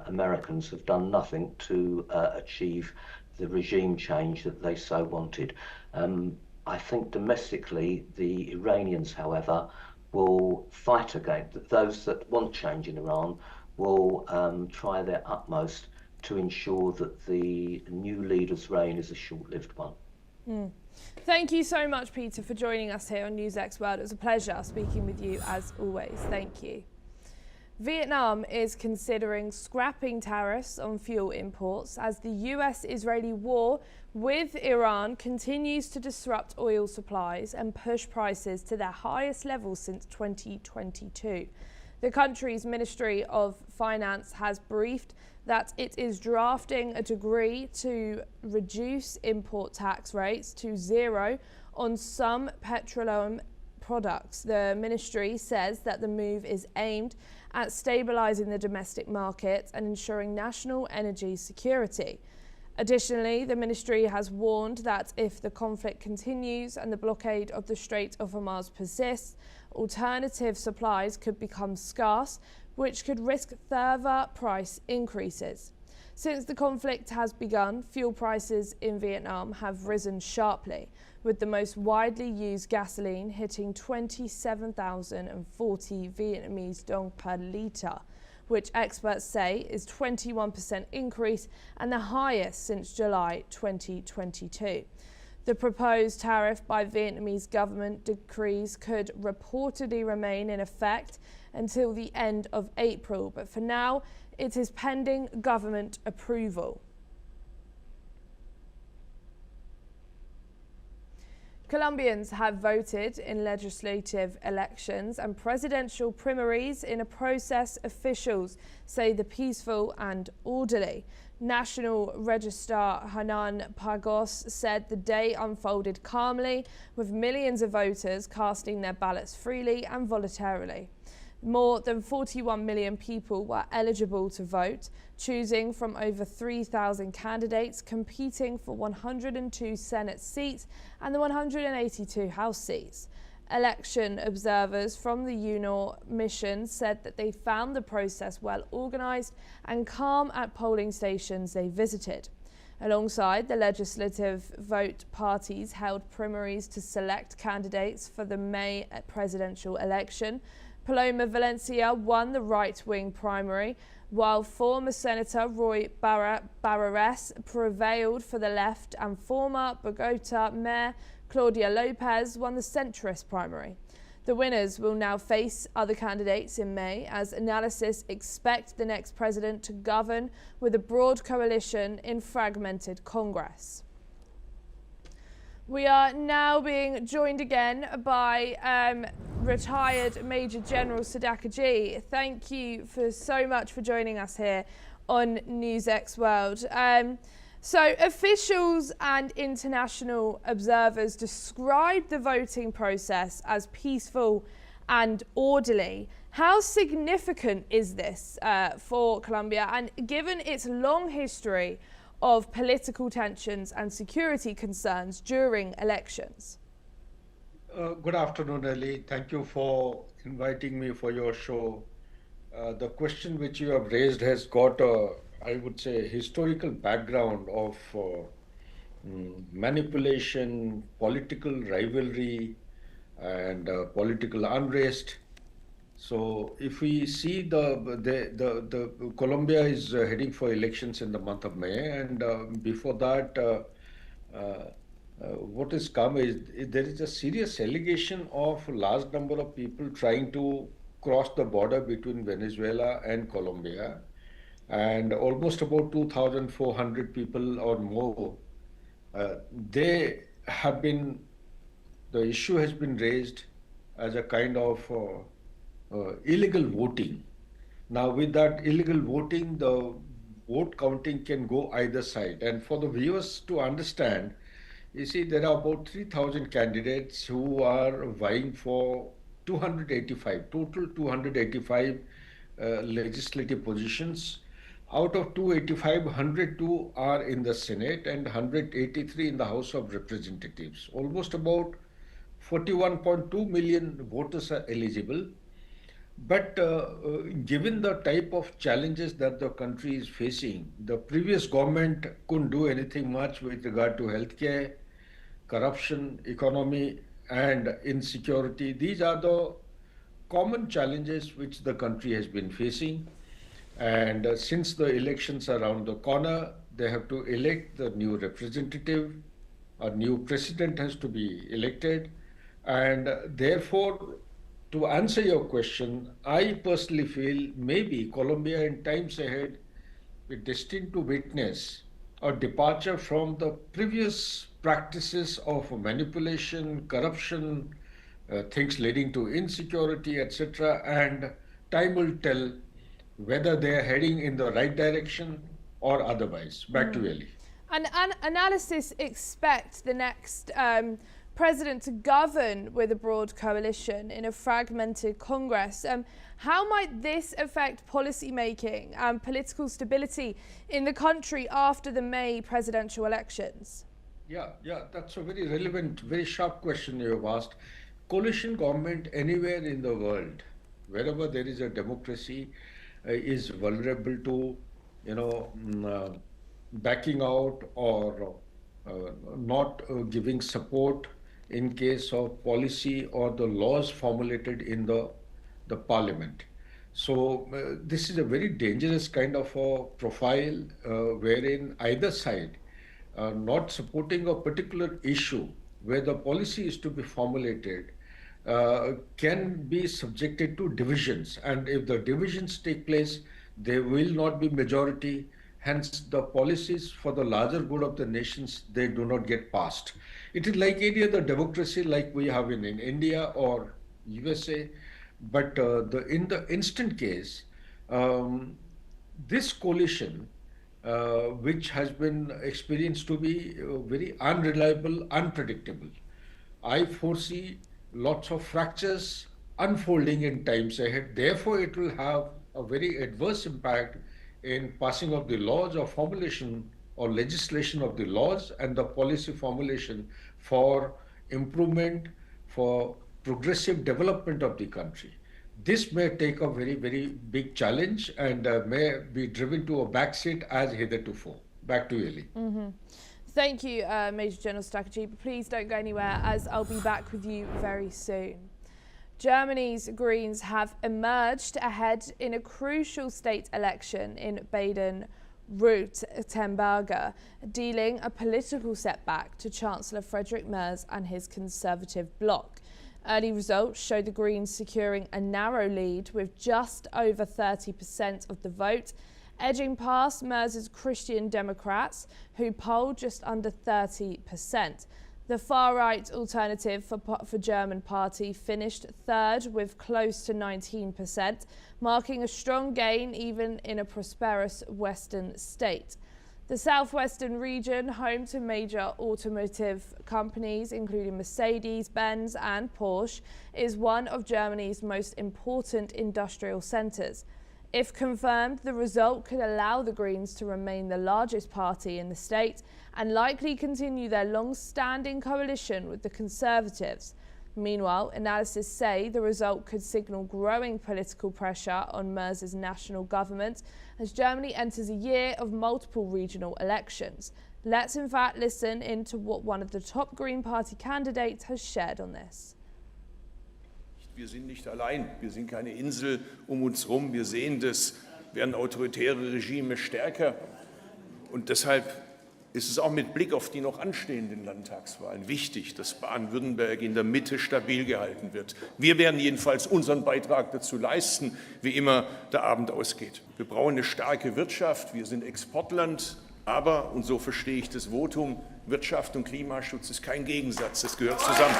Americans have done nothing to achieve the regime change that they so wanted. I think domestically, the Iranians, however, will fight against those that want change in Iran, will try their utmost to ensure that the new leader's reign is a short-lived one. Thank you so much, Peter, for joining us here on NewsX World. It was a pleasure speaking with you as always. Thank you. Vietnam is considering scrapping tariffs on fuel imports as the US-Israeli war with Iran continues to disrupt oil supplies and push prices to their highest levels since 2022. The country's Ministry of Finance has briefed that it is drafting a decree to reduce import tax rates to 0 on some petroleum products. The ministry says that the move is aimed at stabilising the domestic market and ensuring national energy security. Additionally, the ministry has warned that if the conflict continues and the blockade of the Strait of Hormuz persists, alternative supplies could become scarce, which could risk further price increases. Since the conflict has begun, fuel prices in Vietnam have risen sharply, with the most widely used gasoline hitting 27,040 Vietnamese dong per litre, which experts say is 21% increase and the highest since July 2022. The proposed tariff by Vietnamese government decrees could reportedly remain in effect until the end of April, but for now it is pending government approval. Colombians have voted in legislative elections and presidential primaries in a process officials say the peaceful and orderly. National Registrar Hernan Pagos said the day unfolded calmly, with millions of voters casting their ballots freely and voluntarily. More than 41 million people were eligible to vote, choosing from over 3,000 candidates competing for 102 Senate seats and the 182 House seats. Election observers from the UNOR mission said that they found the process well organised and calm at polling stations they visited. Alongside the legislative vote, parties held primaries to select candidates for the May presidential election. Paloma Valencia won the right-wing primary, while former Senator Roy Barreras prevailed for the left and former Bogota Mayor Claudia Lopez won the centrist primary. The winners will now face other candidates in May, as analysts expect the next president to govern with a broad coalition in fragmented Congress. We are now being joined again by retired Major General Sadaka G. Thank you so much for joining us here on NewsX World. So officials and international observers describe the voting process as peaceful and orderly. How significant is this for Colombia, and given its long history of political tensions and security concerns during elections? Good afternoon, Ellie. Thank you for inviting me for your show. The question which you have raised has got a, I would say, historical background of manipulation, political rivalry, and political unrest. So if we see the Colombia is heading for elections in the month of May, and before that, what has come is there is a serious allegation of a large number of people trying to crossed the border between Venezuela and Colombia, and almost about 2,400 people or more, they have been, the issue has been raised as a kind of illegal voting. Now, with that illegal voting, the vote counting can go either side. And for the viewers to understand, you see, there are about 3,000 candidates who are vying for 285, total 285 legislative positions. Out of 285, 102 are in the Senate and 183 in the House of Representatives. Almost about 41.2 million voters are eligible. But given the type of challenges that the country is facing, the previous government couldn't do anything much with regard to healthcare, corruption, economy, and insecurity. These are the common challenges which the country has been facing. And since the elections are around the corner, they have to elect the new representative, a new president has to be elected, and therefore, to answer your question, I personally feel maybe Colombia in times ahead is destined to witness a departure from the previous practices of manipulation, corruption, things leading to insecurity, etc. And time will tell whether they are heading in the right direction or otherwise. Back to Ellie. And analysts expect the next president to govern with a broad coalition in a fragmented Congress. How might this affect policy making and political stability in the country after the May presidential elections? Yeah, that's a very relevant, very sharp question you have asked. Coalition government anywhere in the world, wherever there is a democracy, is vulnerable to, backing out or not giving support in case of policy or the laws formulated in the parliament. So this is a very dangerous kind of a profile wherein either side not supporting a particular issue where the policy is to be formulated can be subjected to divisions. And if the divisions take place, there will not be majority. Hence, the policies for the larger good of the nations, they do not get passed. It is like any other democracy like we have in India or USA. But in the instant case, this coalition, which has been experienced to be very unreliable, unpredictable, I foresee lots of fractures unfolding in times ahead. Therefore, it will have a very adverse impact in passing of the laws or formulation or legislation of the laws and the policy formulation for improvement, for progressive development of the country. This may take a very, very big challenge and may be driven to a backseat as heretofore. Back to Eli. Thank you, Major General Stakhaji, but please don't go anywhere as I'll be back with you very soon. Germany's Greens have emerged ahead in a crucial state election in Baden-Württemberg, dealing a political setback to Chancellor Friedrich Merz and his Conservative bloc. Early results show the Greens securing a narrow lead with just over 30% of the vote, edging past Merz's Christian Democrats, who polled just under 30%. The far-right Alternative for German Party finished third with close to 19%, marking a strong gain even in a prosperous Western state. The southwestern region, home to major automotive companies including Mercedes-Benz and Porsche, is one of Germany's most important industrial centres. If confirmed, the result could allow the Greens to remain the largest party in the state and likely continue their long-standing coalition with the Conservatives. Meanwhile, analysts say the result could signal growing political pressure on Merz's national government as Germany enters a year of multiple regional elections. Let's in fact listen into what one of the top Green Party candidates has shared on this. Wir sind nicht allein, wir sind keine Insel um uns herum, wir sehen, das werden autoritäre Regime stärker und deshalb Es ist auch mit Blick auf die noch anstehenden Landtagswahlen wichtig, dass Baden-Württemberg in der Mitte stabil gehalten wird. Wir werden jedenfalls unseren Beitrag dazu leisten, wie immer der Abend ausgeht. Wir brauchen eine starke Wirtschaft, wir sind Exportland, aber, und so verstehe ich das Votum, Wirtschaft und Klimaschutz ist kein Gegensatz, das gehört zusammen.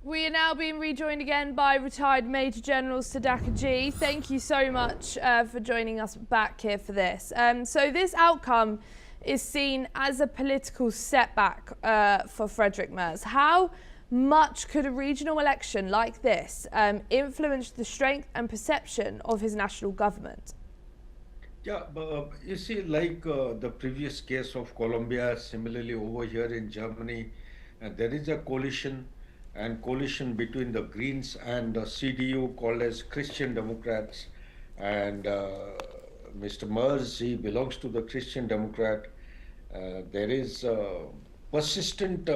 We are now being rejoined again by retired Major General Sadaka G. Thank you so much for joining us back here for this. So this outcome is seen as a political setback for Frederick Merz. How much could a regional election like this influence the strength and perception of his national government? Yeah, but you see, like the previous case of Colombia, similarly over here in Germany, there is a coalition between the Greens and the CDU called as Christian Democrats, and Mr. Merz, he belongs to the Christian Democrat. There is persistent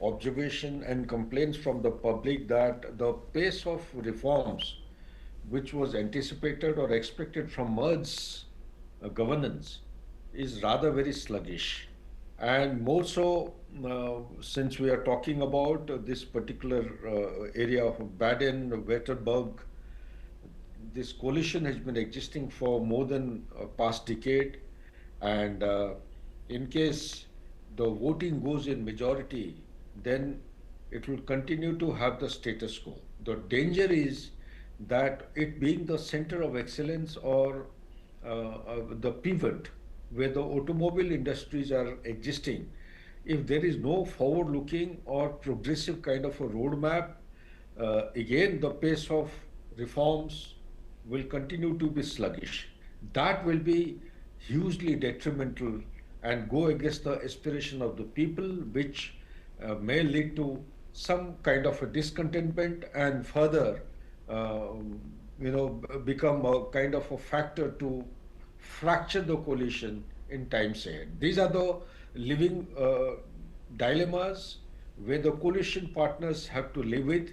observation and complaints from the public that the pace of reforms which was anticipated or expected from Merz's governance is rather very sluggish. And more so, since we are talking about this particular area of Baden-Württemberg, this coalition has been existing for more than a past decade. And in case the voting goes in majority, then it will continue to have the status quo. The danger is that it being the center of excellence or the pivot where the automobile industries are existing, if there is no forward-looking or progressive kind of a roadmap, again the pace of reforms will continue to be sluggish. That will be hugely detrimental and go against the aspiration of the people, which may lead to some kind of a discontentment and further become a kind of a factor to fracture the coalition in times ahead. These are the living dilemmas where the coalition partners have to live with,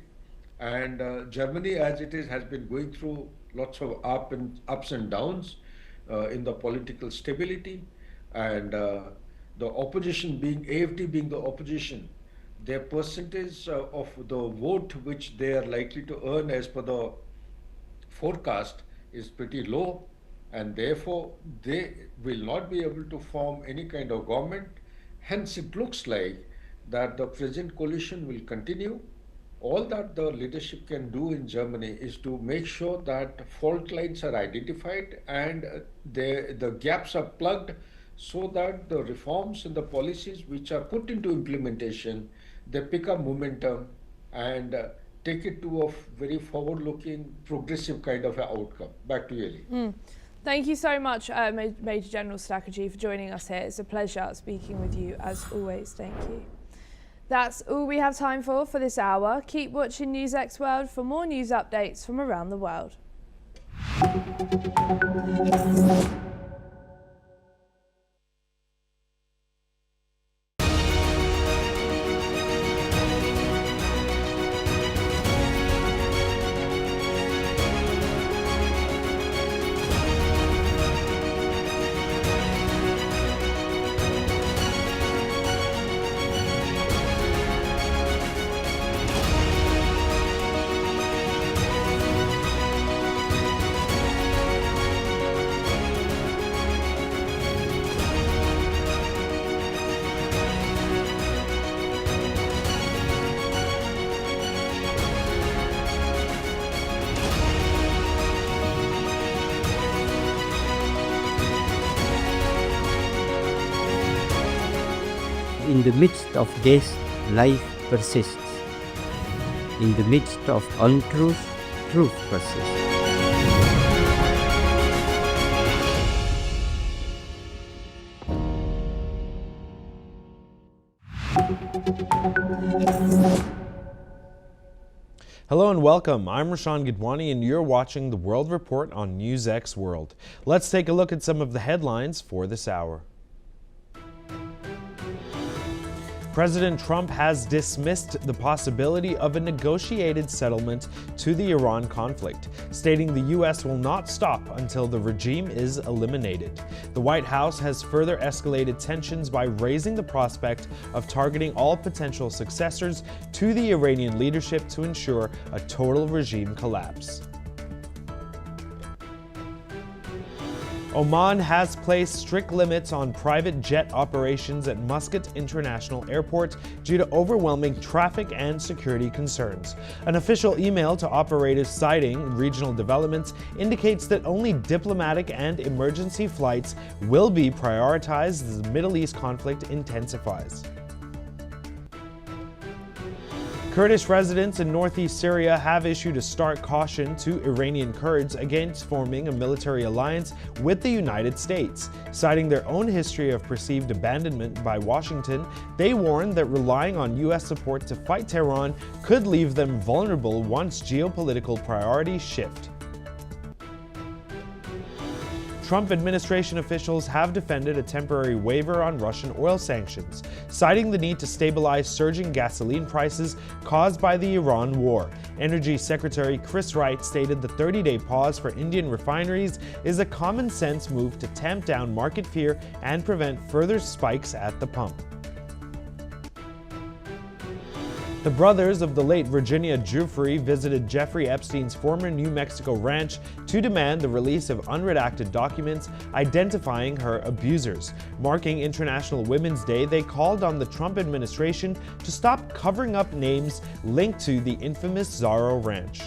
and Germany as it is has been going through lots of ups and downs in the political stability, and the opposition being, AfD being the opposition, their percentage of the vote which they are likely to earn as per the forecast is pretty low, and therefore they will not be able to form any kind of government. Hence it looks like that the present coalition will continue. All that the leadership can do in Germany is to make sure that fault lines are identified and the gaps are plugged, so that the reforms and the policies which are put into implementation, they pick up momentum and take it to a very forward-looking, progressive kind of an outcome. Back to you, Ellie. Thank you so much, Major General Stakhaji, for joining us here. It's a pleasure speaking with you as always. Thank you. That's all we have time for this hour. Keep watching NewsX World for more news updates from around the world. In the midst of death, life persists. In the midst of untruth, truth persists. Hello and welcome. I'm Rashan Gidwani and you're watching the World Report on NewsX World. Let's take a look at some of the headlines for this hour. President Trump has dismissed the possibility of a negotiated settlement to the Iran conflict, stating the U.S. will not stop until the regime is eliminated. The White House has further escalated tensions by raising the prospect of targeting all potential successors to the Iranian leadership to ensure a total regime collapse. Oman has placed strict limits on private jet operations at Muscat International Airport due to overwhelming traffic and security concerns. An official email to operators citing regional developments indicates that only diplomatic and emergency flights will be prioritized as the Middle East conflict intensifies. Kurdish residents in northeast Syria have issued a stark caution to Iranian Kurds against forming a military alliance with the United States. Citing their own history of perceived abandonment by Washington, they warn that relying on U.S. support to fight Tehran could leave them vulnerable once geopolitical priorities shift. Trump administration officials have defended a temporary waiver on Russian oil sanctions, citing the need to stabilize surging gasoline prices caused by the Iran war. Energy Secretary Chris Wright stated the 30-day pause for Indian refineries is a common-sense move to tamp down market fear and prevent further spikes at the pump. The brothers of the late Virginia Giuffre visited Jeffrey Epstein's former New Mexico ranch to demand the release of unredacted documents identifying her abusers. Marking International Women's Day, they called on the Trump administration to stop covering up names linked to the infamous Zorro Ranch.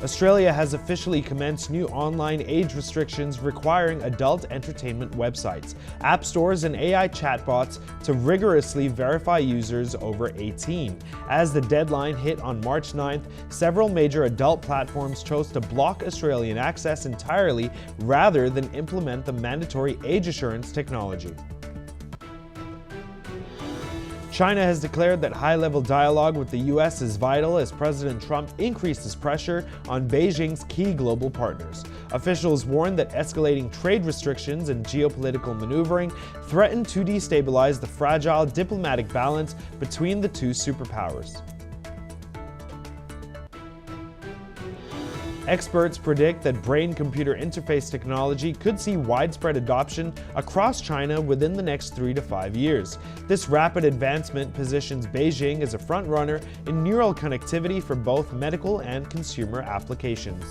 Australia has officially commenced new online age restrictions requiring adult entertainment websites, app stores, and AI chatbots to rigorously verify users over 18. As the deadline hit on March 9th, several major adult platforms chose to block Australian access entirely rather than implement the mandatory age assurance technology. China has declared that high-level dialogue with the U.S. is vital as President Trump increases pressure on Beijing's key global partners. Officials warn that escalating trade restrictions and geopolitical maneuvering threaten to destabilize the fragile diplomatic balance between the two superpowers. Experts predict that brain-computer interface technology could see widespread adoption across China within the next 3 to 5 years. This rapid advancement positions Beijing as a front-runner in neural connectivity for both medical and consumer applications.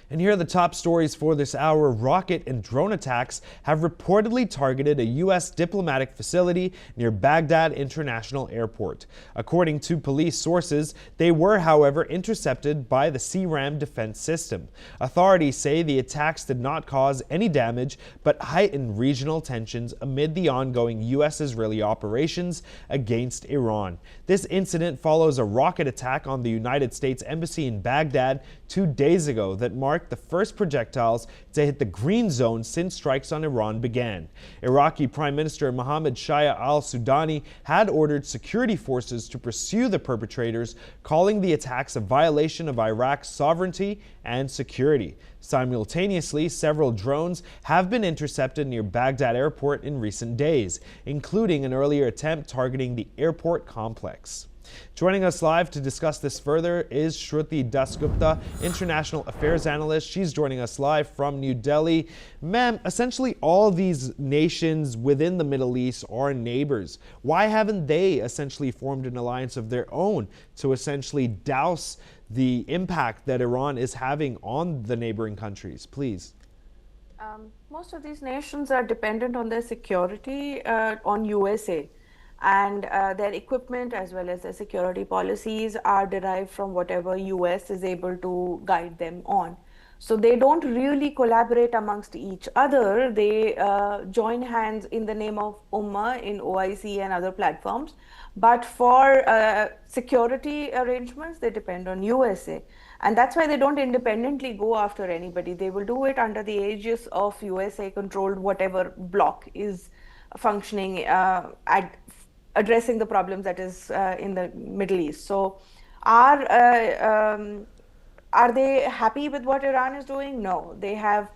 And here are the top stories for this hour. Rocket and drone attacks have reportedly targeted a U.S. diplomatic facility near Baghdad International Airport. According to police sources, they were, however, intercepted by the CRAM defense system. Authorities say the attacks did not cause any damage, but heightened regional tensions amid the ongoing U.S.-Israeli operations against Iran. This incident follows a rocket attack on the United States Embassy in Baghdad 2 days ago that marked the first projectiles to hit the green zone since strikes on Iran began. Iraqi Prime Minister Mohammed Shia al-Sudani had ordered security forces to pursue the perpetrators, calling the attacks a violation of Iraq's sovereignty and security. Simultaneously, several drones have been intercepted near Baghdad Airport in recent days, including an earlier attempt targeting the airport complex. Joining us live to discuss this further is Shruti Dasgupta, International Affairs Analyst. She's joining us live from New Delhi. Ma'am, essentially all these nations within the Middle East are neighbors. Why haven't they essentially formed an alliance of their own to essentially douse the impact that Iran is having on the neighboring countries? Please. Most of these nations are dependent on their security on USA. And their equipment as well as their security policies are derived from whatever US is able to guide them on. So they don't really collaborate amongst each other. They join hands in the name of Ummah in OIC and other platforms. But for security arrangements, they depend on USA. And that's why they don't independently go after anybody. They will do it under the aegis of USA-controlled whatever bloc is functioning at addressing the problems that is in the Middle East. So are they happy with what Iran is doing? No. They have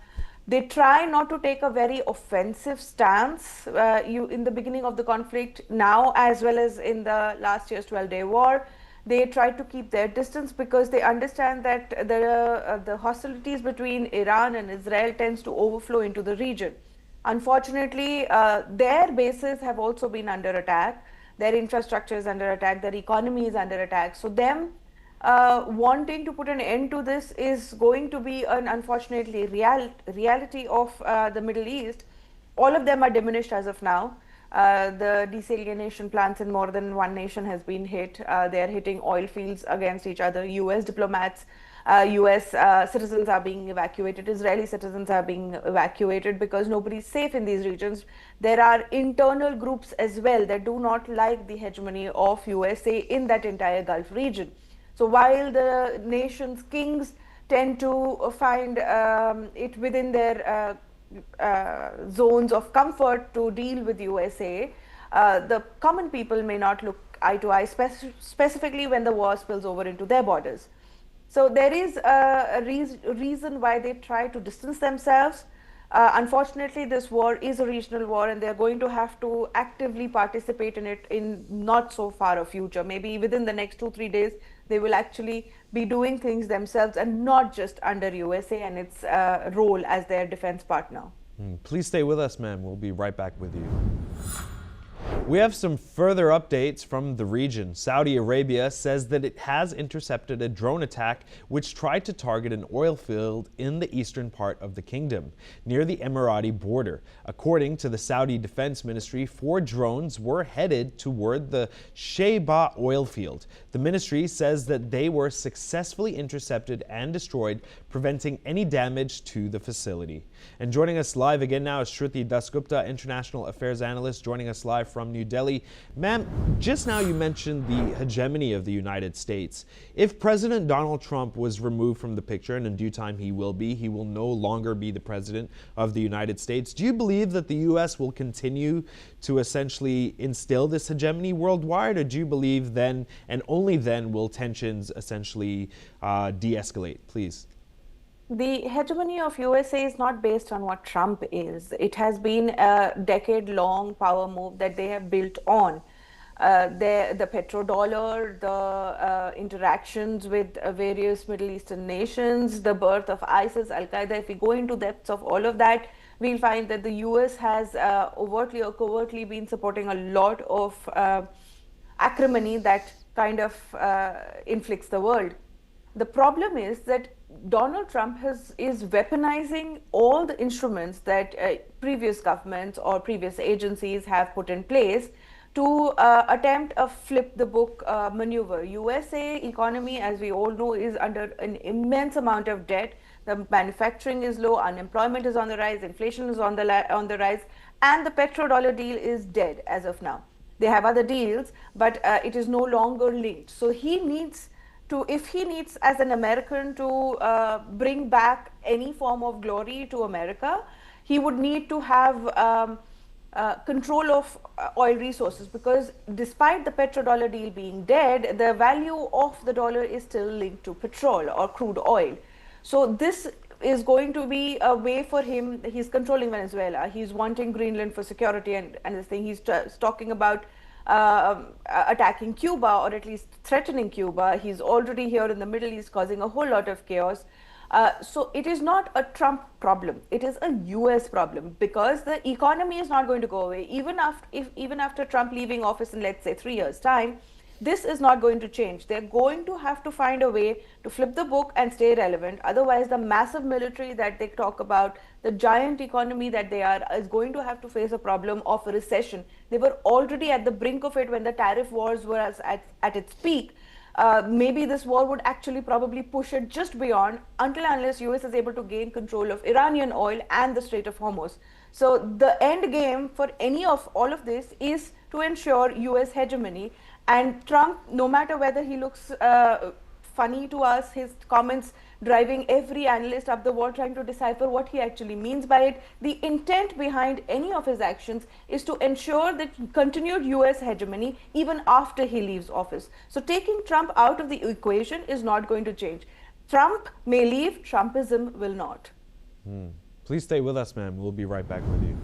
They try not to take a very offensive stance in the beginning of the conflict, now as well as in the last year's 12-day war. They try to keep their distance because they understand that the hostilities between Iran and Israel tends to overflow into the region. Unfortunately, their bases have also been under attack. Their infrastructure is under attack. Their economy is under attack. So them wanting to put an end to this is going to be an unfortunately reality of the Middle East. All of them are diminished as of now. The desalination plants in more than one nation has been hit. They are hitting oil fields against each other. US diplomats, US citizens are being evacuated. Israeli citizens are being evacuated because nobody's safe in these regions. There are internal groups as well that do not like the hegemony of USA in that entire Gulf region. So while the nation's kings tend to find it within their zones of comfort to deal with USA, the common people may not look eye to eye, specifically when the war spills over into their borders. So there is a reason why they try to distance themselves. Unfortunately, this war is a regional war and they're going to have to actively participate in it in not so far a future. Maybe within the next 2-3 days, they will actually be doing things themselves and not just under USA and its role as their defense partner. Please stay with us, ma'am. We'll be right back with you. We have some further updates from the region. Saudi Arabia says that it has intercepted a drone attack which tried to target an oil field in the eastern part of the kingdom, near the Emirati border. According to the Saudi Defense Ministry, 4 drones were headed toward the Shayba oil field. The ministry says that they were successfully intercepted and destroyed, preventing any damage to the facility. And joining us live again now is Shruti Dasgupta, International Affairs Analyst, joining us live from New Delhi. Ma'am, just now you mentioned the hegemony of the United States. If President Donald Trump was removed from the picture, and in due time he will no longer be the president of the United States, do you believe that the U.S. will continue to essentially instill this hegemony worldwide, or do you believe then, and only then, will tensions essentially de-escalate? Please. The hegemony of USA is not based on what Trump is. It has been a decade-long power move that they have built on. The petrodollar, the interactions with various Middle Eastern nations, the birth of ISIS, Al-Qaeda. If we go into depths of all of that, we'll find that the US has overtly or covertly been supporting a lot of acrimony that kind of inflicts the world. The problem is that Donald Trump is weaponizing all the instruments that previous governments or previous agencies have put in place to attempt a flip the book maneuver. USA economy, as we all know, is under an immense amount of debt. The manufacturing is low, unemployment is on the rise, inflation is on the rise, and the petrodollar deal is dead as of now. They have other deals, but it is no longer linked. So he needs to, if he needs as an American to bring back any form of glory to America, he would need to have control of oil resources, because despite the petrodollar deal being dead, the value of the dollar is still linked to petrol or crude oil. So this is going to be a way for him. He's controlling Venezuela. He's wanting Greenland for security, and this thing he's talking about attacking Cuba, or at least threatening Cuba. He's already here in the Middle East causing a whole lot of chaos. So it is not a Trump problem. It is a US problem, because the economy is not going to go away. Even after Trump leaving office in, let's say, 3 years' time, this is not going to change. They're going to have to find a way to flip the book and stay relevant. Otherwise, the massive military that they talk about, the giant economy that they are, is going to have to face a problem of a recession. They were already at the brink of it when the tariff wars were at its peak. Maybe this war would actually probably push it just beyond, until unless US is able to gain control of Iranian oil and the Strait of Hormuz. So the end game for any of all of this is to ensure US hegemony. And Trump, no matter whether he looks funny to us, his comments driving every analyst up the wall trying to decipher what he actually means by it, the intent behind any of his actions is to ensure that continued US hegemony even after he leaves office. So taking Trump out of the equation is not going to change. Trump may leave, Trumpism will not. Please stay with us, ma'am. We'll be right back with you.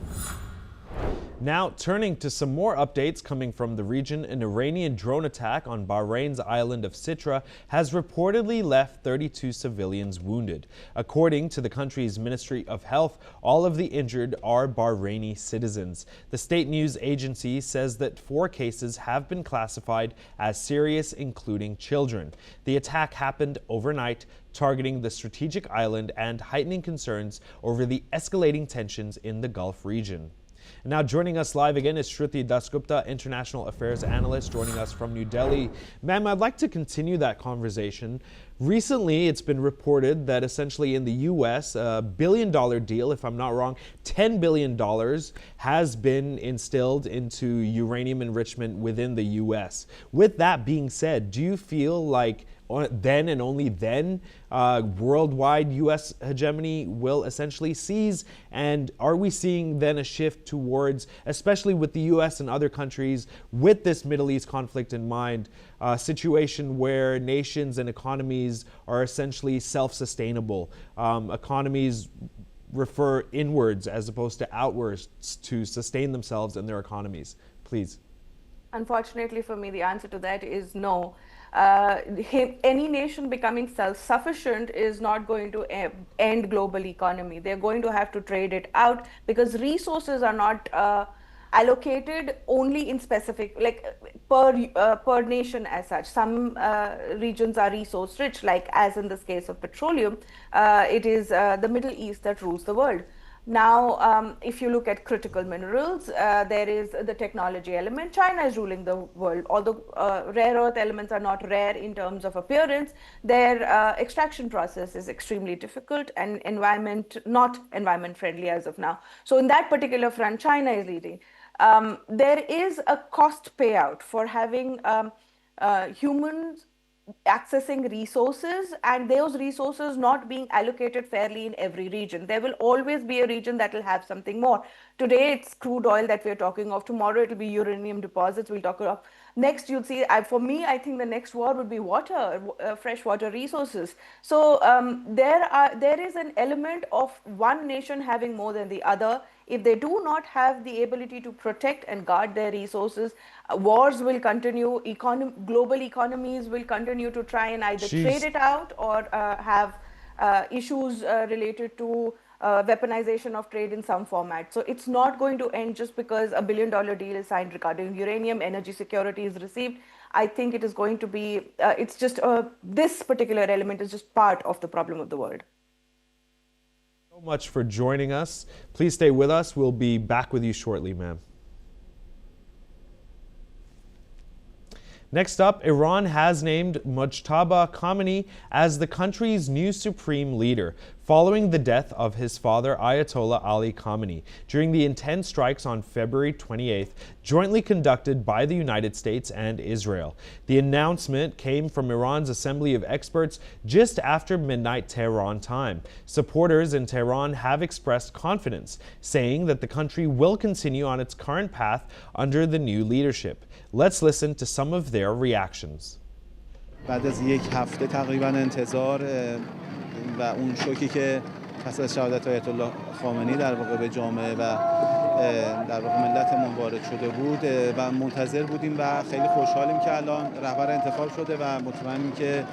Now, turning to some more updates coming from the region, an Iranian drone attack on Bahrain's island of Sitra has reportedly left 32 civilians wounded. According to the country's Ministry of Health, all of the injured are Bahraini citizens. The state news agency says that 4 cases have been classified as serious, including children. The attack happened overnight, targeting the strategic island and heightening concerns over the escalating tensions in the Gulf region. Now joining us live again is Shruti Dasgupta, International Affairs Analyst, joining us from New Delhi. Ma'am, I'd like to continue that conversation. Recently, it's been reported that essentially in the U.S., a billion-dollar deal, if I'm not wrong, $10 billion has been instilled into uranium enrichment within the U.S. With that being said, do you feel like then and only then worldwide U.S. hegemony will essentially cease? And are we seeing then a shift towards, especially with the U.S. and other countries, with this Middle East conflict in mind, a situation where nations and economies are essentially self-sustainable? Economies refer inwards as opposed to outwards to sustain themselves and their economies. Please. Unfortunately for me, the answer to that is no. Any nation becoming self-sufficient is not going to end global economy. They're going to have to trade it out because resources are not allocated only in specific, like per nation as such. Some regions are resource rich, like as in this case of petroleum, it is the Middle East that rules the world. Now, if you look at critical minerals, there is the technology element. China is ruling the world. Although rare earth elements are not rare in terms of appearance, their extraction process is extremely difficult and not environment friendly as of now. So in that particular front, China is leading. There is a cost payout for having humans accessing resources and those resources not being allocated fairly in every region. There will always be a region that will have something more. Today it's crude oil that we're talking of. Tomorrow it'll be uranium deposits we'll talk of. Next you'll see, for me, I think the next war would be water, freshwater resources. So there is an element of one nation having more than the other. If they do not have the ability to protect and guard their resources, wars will continue, global economies will continue to try and either trade it out or have issues related to weaponization of trade in some format. So it's not going to end just because a $1 billion deal is signed regarding uranium, energy security is received. I think it is going to be, it's just, this particular element is just part of the problem of the world. So much for joining us. Please stay with us. We'll be back with you shortly, ma'am. Next up, Iran has named Mojtaba Khamenei as the country's new supreme leader, following the death of his father Ayatollah Ali Khamenei during the intense strikes on February 28th, jointly conducted by the United States and Israel. The announcement came from Iran's Assembly of Experts just after midnight Tehran time. Supporters in Tehran have expressed confidence, saying that the country will continue on its current path under the new leadership. Let's listen to some of their reactions. بعد از یک هفته تقریبا انتظار و اون شوکی که پس از شهادت آیت الله خامنه‌ای در واقع به جامعه و در واقع ملتمون وارد شده بود و منتظر بودیم و خیلی خوشحالیم که الان رهبر انتخاب شده و مطمئنیم که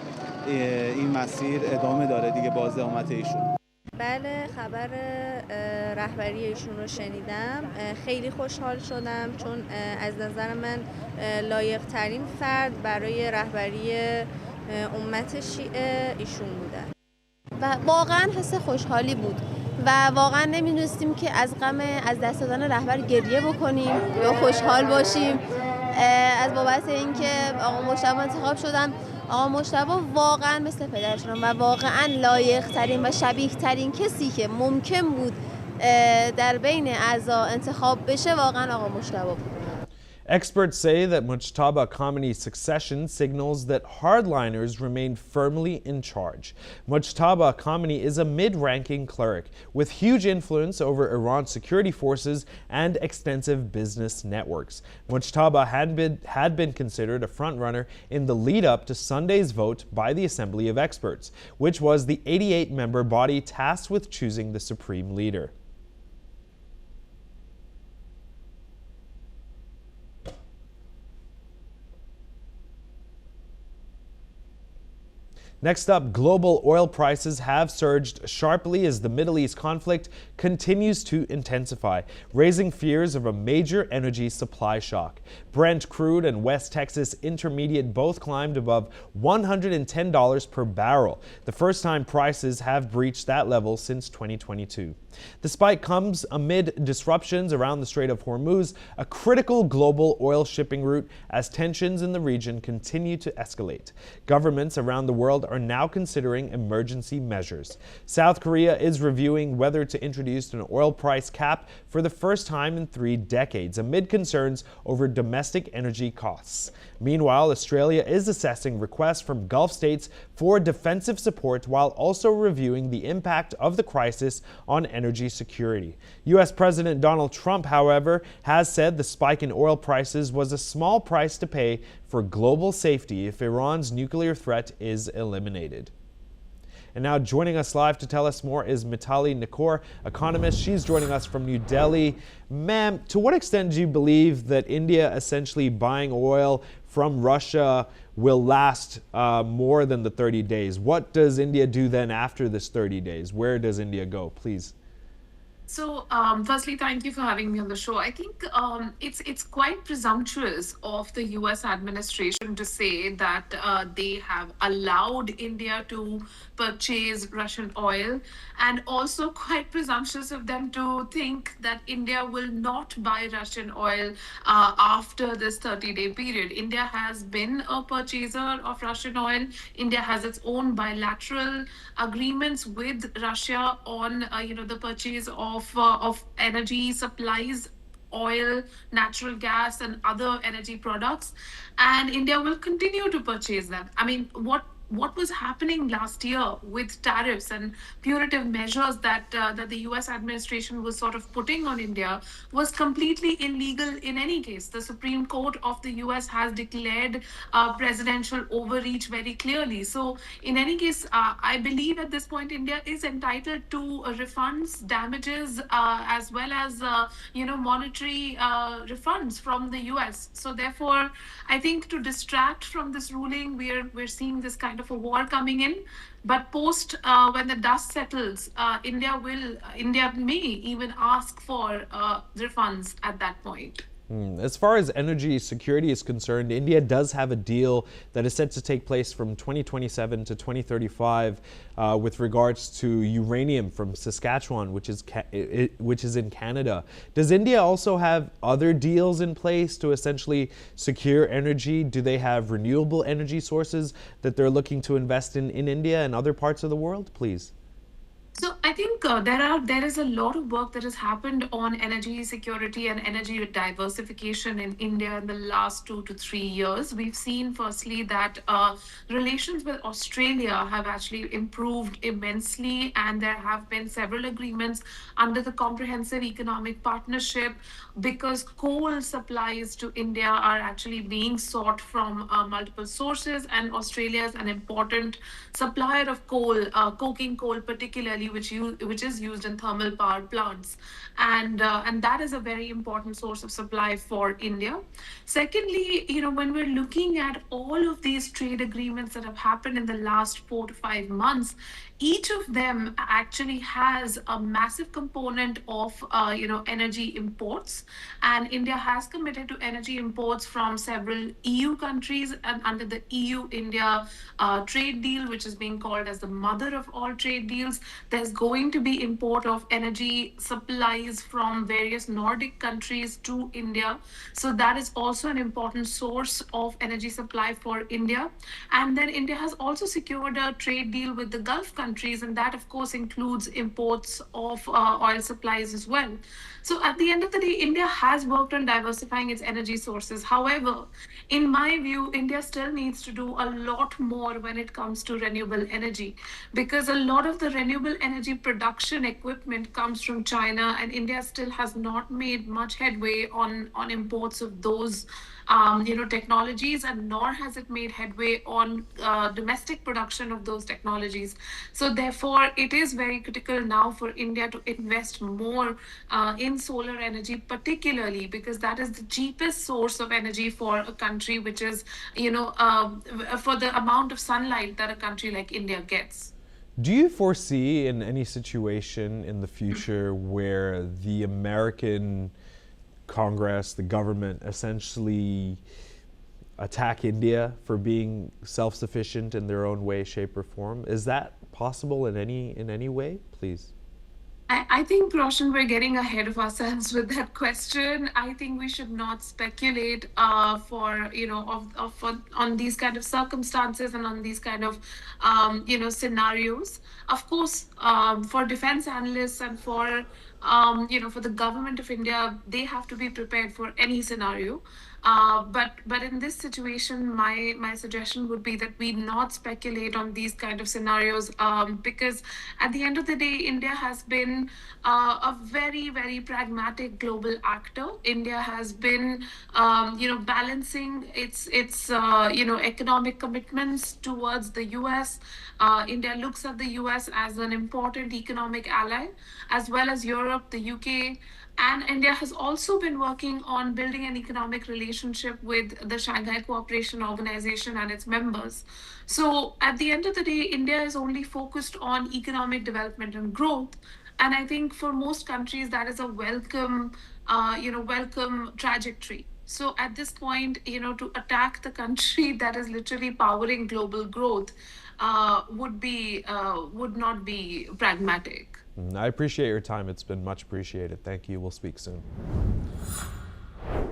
این مسیر ادامه داره دیگه با زعامت ایشون. بله، خبر رهبری ایشون رو شنیدم. خیلی خوشحال شدم چون از نظر من لایق ترین فرد برای رهبری امت شیعه ایشون بودن. و واقعا حس خوشحالی بود و واقعا نمی‌دونستیم که از غم از دست دادن رهبر گریه بکنیم یا خوشحال باشیم. از بابت اینکه آقا مجتبی انتخاب شدن، آقا مجتبی واقعا مثل پدرشون و واقعا لایق ترین و شبیه ترین کسی که ممکن بود در بین اعضا انتخاب بشه واقعا آقا مجتبی بود. Experts say that Mujtaba Khamenei's succession signals that hardliners remain firmly in charge. Mujtaba Khamenei is a mid-ranking cleric with huge influence over Iran's security forces and extensive business networks. Mujtaba had been considered a frontrunner in the lead-up to Sunday's vote by the Assembly of Experts, which was the 88-member body tasked with choosing the supreme leader. Next up, global oil prices have surged sharply as the Middle East conflict continues to intensify, raising fears of a major energy supply shock. Brent crude and West Texas Intermediate both climbed above $110 per barrel, the first time prices have breached that level since 2022. The spike comes amid disruptions around the Strait of Hormuz, a critical global oil shipping route, as tensions in the region continue to escalate. Governments around the world are now considering emergency measures. South Korea is reviewing whether to introduce an oil price cap for the first time in 3 decades, amid concerns over domestic energy costs. Meanwhile, Australia is assessing requests from Gulf states for defensive support while also reviewing the impact of the crisis on energy security. U.S. President Donald Trump, however, has said the spike in oil prices was a small price to pay for global safety if Iran's nuclear threat is eliminated. And now joining us live to tell us more is Mitali Nikor, economist. She's joining us from New Delhi. Ma'am, to what extent do you believe that India essentially buying oil from Russia will last more than the 30 days? What does India do then after this 30 days? Where does India go, please? So, firstly, thank you for having me on the show. I think it's quite presumptuous of the U.S. administration to say that they have allowed India to purchase Russian oil, and also quite presumptuous of them to think that India will not buy Russian oil after this 30-day period. India has been a purchaser of Russian oil. India has its own bilateral agreements with Russia on the purchase of energy supplies, oil, natural gas, and other energy products, and India will continue to purchase them. I mean, what was happening last year with tariffs and punitive measures that the U.S. administration was sort of putting on India was completely illegal in any case. The Supreme Court of the U.S. has declared presidential overreach very clearly. So in any case, I believe at this point India is entitled to refunds, damages, as well as monetary refunds from the U.S. So therefore, I think to distract from this ruling, we're seeing this kind of a war coming in. But post when the dust settles, India may even ask for refunds at that point. As far as energy security is concerned, India does have a deal that is set to take place from 2027 to 2035 with regards to uranium from Saskatchewan, which is in Canada. Does India also have other deals in place to essentially secure energy? Do they have renewable energy sources that they're looking to invest in India and other parts of the world, please? So I think there is a lot of work that has happened on energy security and energy diversification in India in the last 2 to 3 years. We've seen firstly that relations with Australia have actually improved immensely, and there have been several agreements under the Comprehensive Economic Partnership, because coal supplies to India are actually being sought from multiple sources, and Australia is an important supplier of coal, coking coal particularly, which is used in thermal power plants, and that is a very important source of supply for India. Secondly, when we're looking at all of these trade agreements that have happened in the last 4 to 5 months, each of them actually has a massive component of energy imports, and India has committed to energy imports from several EU countries, and under the EU-India trade deal, which is being called as the mother of all trade deals, there's going to be import of energy supplies from various Nordic countries to India. So that is also an important source of energy supply for India. And then India has also secured a trade deal with the Gulf countries, and that of course includes imports of oil supplies as well. So at the end of the day, India has worked on diversifying its energy sources. However, in my view, India still needs to do a lot more when it comes to renewable energy, because a lot of the renewable energy production equipment comes from China, and India still has not made much headway on imports of those technologies, and nor has it made headway on domestic production of those technologies. So therefore, it is very critical now for India to invest more in solar energy, particularly because that is the cheapest source of energy for a country, which is, for the amount of sunlight that a country like India gets. Do you foresee in any situation in the future where the American Congress, the government, essentially attack India for being self-sufficient in their own way, shape, or form? Is that possible in any way? Please. I think, Roshan, we're getting ahead of ourselves with that question. I think we should not speculate on these kind of circumstances and on these kind of scenarios. Of course, for defense analysts and for the government of India, they have to be prepared for any scenario. But in this situation, my suggestion would be that we not speculate on these kind of scenarios, because at the end of the day, India has been a very, very pragmatic global actor. India has been balancing its economic commitments towards the US. India looks at the US as an important economic ally, as well as Europe, the UK. And India has also been working on building an economic relationship with the Shanghai Cooperation Organization and its members. So at the end of the day, India is only focused on economic development and growth. And I think for most countries, that is a welcome trajectory. So at this point, to attack the country that is literally powering global growth would not be pragmatic. I appreciate your time. It's been much appreciated. Thank you. We'll speak soon.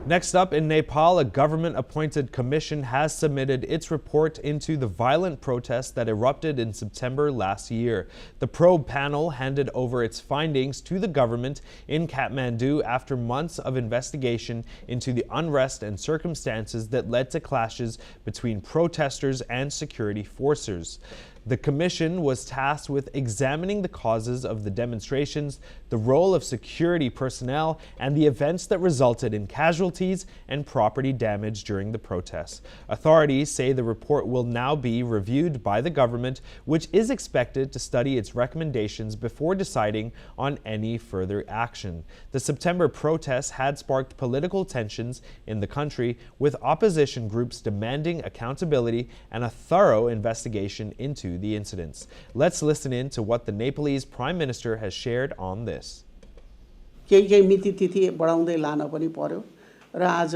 Next up, in Nepal, a government-appointed commission has submitted its report into the violent protests that erupted in September last year. The probe panel handed over its findings to the government in Kathmandu after months of investigation into the unrest and circumstances that led to clashes between protesters and security forces. The commission was tasked with examining the causes of the demonstrations, the role of security personnel, and the events that resulted in casualties and property damage during the protests. Authorities say the report will now be reviewed by the government, which is expected to study its recommendations before deciding on any further action. The September protests had sparked political tensions in the country, with opposition groups demanding accountability and a thorough investigation into the incidents. Let's listen in to what the Nepalese Prime Minister has shared on this. केही मिति तिथि बढाउँदै लान पनि पर्यो र आज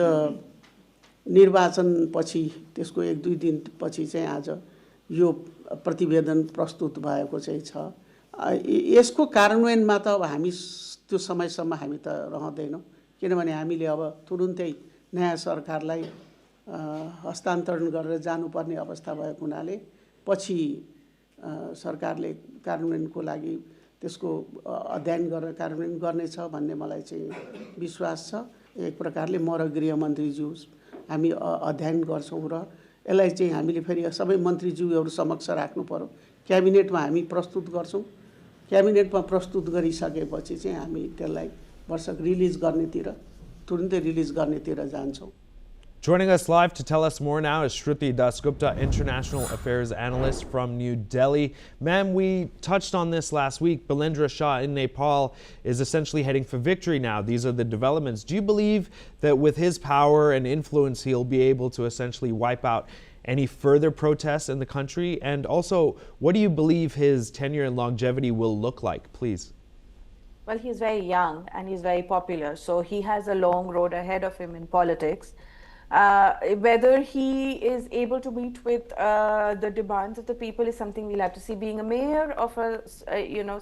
निर्वाचन पछि त्यसको 1-2 दिन पछि चाहिँ आज यो प्रतिवेदन प्रस्तुत भएको चाहिँ छ। यसको कार्यान्वयनमा त अब हामी त्यो समयसम्म हामी त रहँदैनौँ, किनभने हामीले अब तुरुन्तै नयाँ सरकारलाई हस्तान्तरण गरेर जानुपर्ने अवस्था भएको हुनाले पछि सरकारले कार्यान्वयनको लागि त्यसको अध्ययन गरेर कार्यान्वयन गर्नेछ भन्ने मलाई चाहिँ विश्वास छ। एक प्रकारले म र गृहमन्त्रीज्यू हामी अध्ययन गर्छौँ र यसलाई चाहिँ हामीले फेरि सबै मन्त्रीज्यूहरू समक्ष राख्नु पर्यो। क्याबिनेटमा हामी प्रस्तुत गर्छौँ। क्याबिनेटमा प्रस्तुत गरिसकेपछि चाहिँ हामी त्यसलाई वर्षक रिलिज गर्नेतिर तुरुन्तै रिलिज गर्नेतिर जान्छौँ। Joining us live to tell us more now is Shruti Dasgupta, International Affairs Analyst from New Delhi. Ma'am, we touched on this last week. Bilendra Shah in Nepal is essentially heading for victory now. These are the developments. Do you believe that with his power and influence, he'll be able to essentially wipe out any further protests in the country? And also, what do you believe his tenure and longevity will look like, please? Well, he's very young and he's very popular, so he has a long road ahead of him in politics. Whether he is able to meet with the demands of the people is something we'll have to see. Being a mayor of a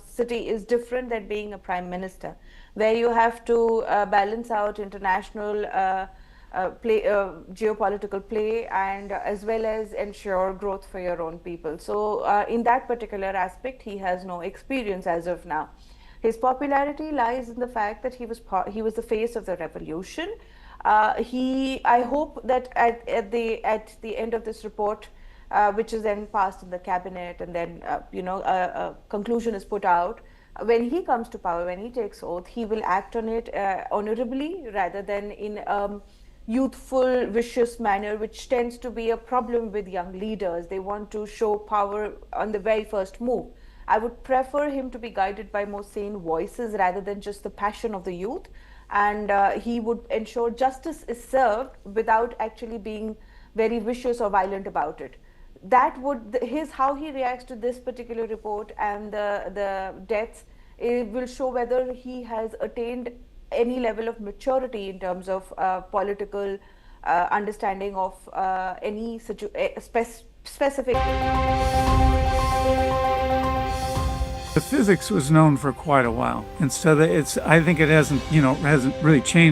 city is different than being a prime minister, where you have to balance out international geopolitical play and as well as ensure growth for your own people. So in that particular aspect, he has no experience as of now. His popularity lies in the fact that he was the face of the revolution. I hope that at the end of this report, which is then passed in the cabinet, and then a conclusion is put out. When he comes to power, when he takes oath, he will act on it honorably rather than in youthful, vicious manner, which tends to be a problem with young leaders. They want to show power on the very first move. I would prefer him to be guided by more sane voices rather than just the passion of the youth. And he would ensure justice is served without actually being very vicious or violent about it. That would, how he reacts to this particular report and the deaths, it will show whether he has attained any level of maturity in terms of political understanding of any specific. The physics was known for quite a while, and so I think it hasn't really changed.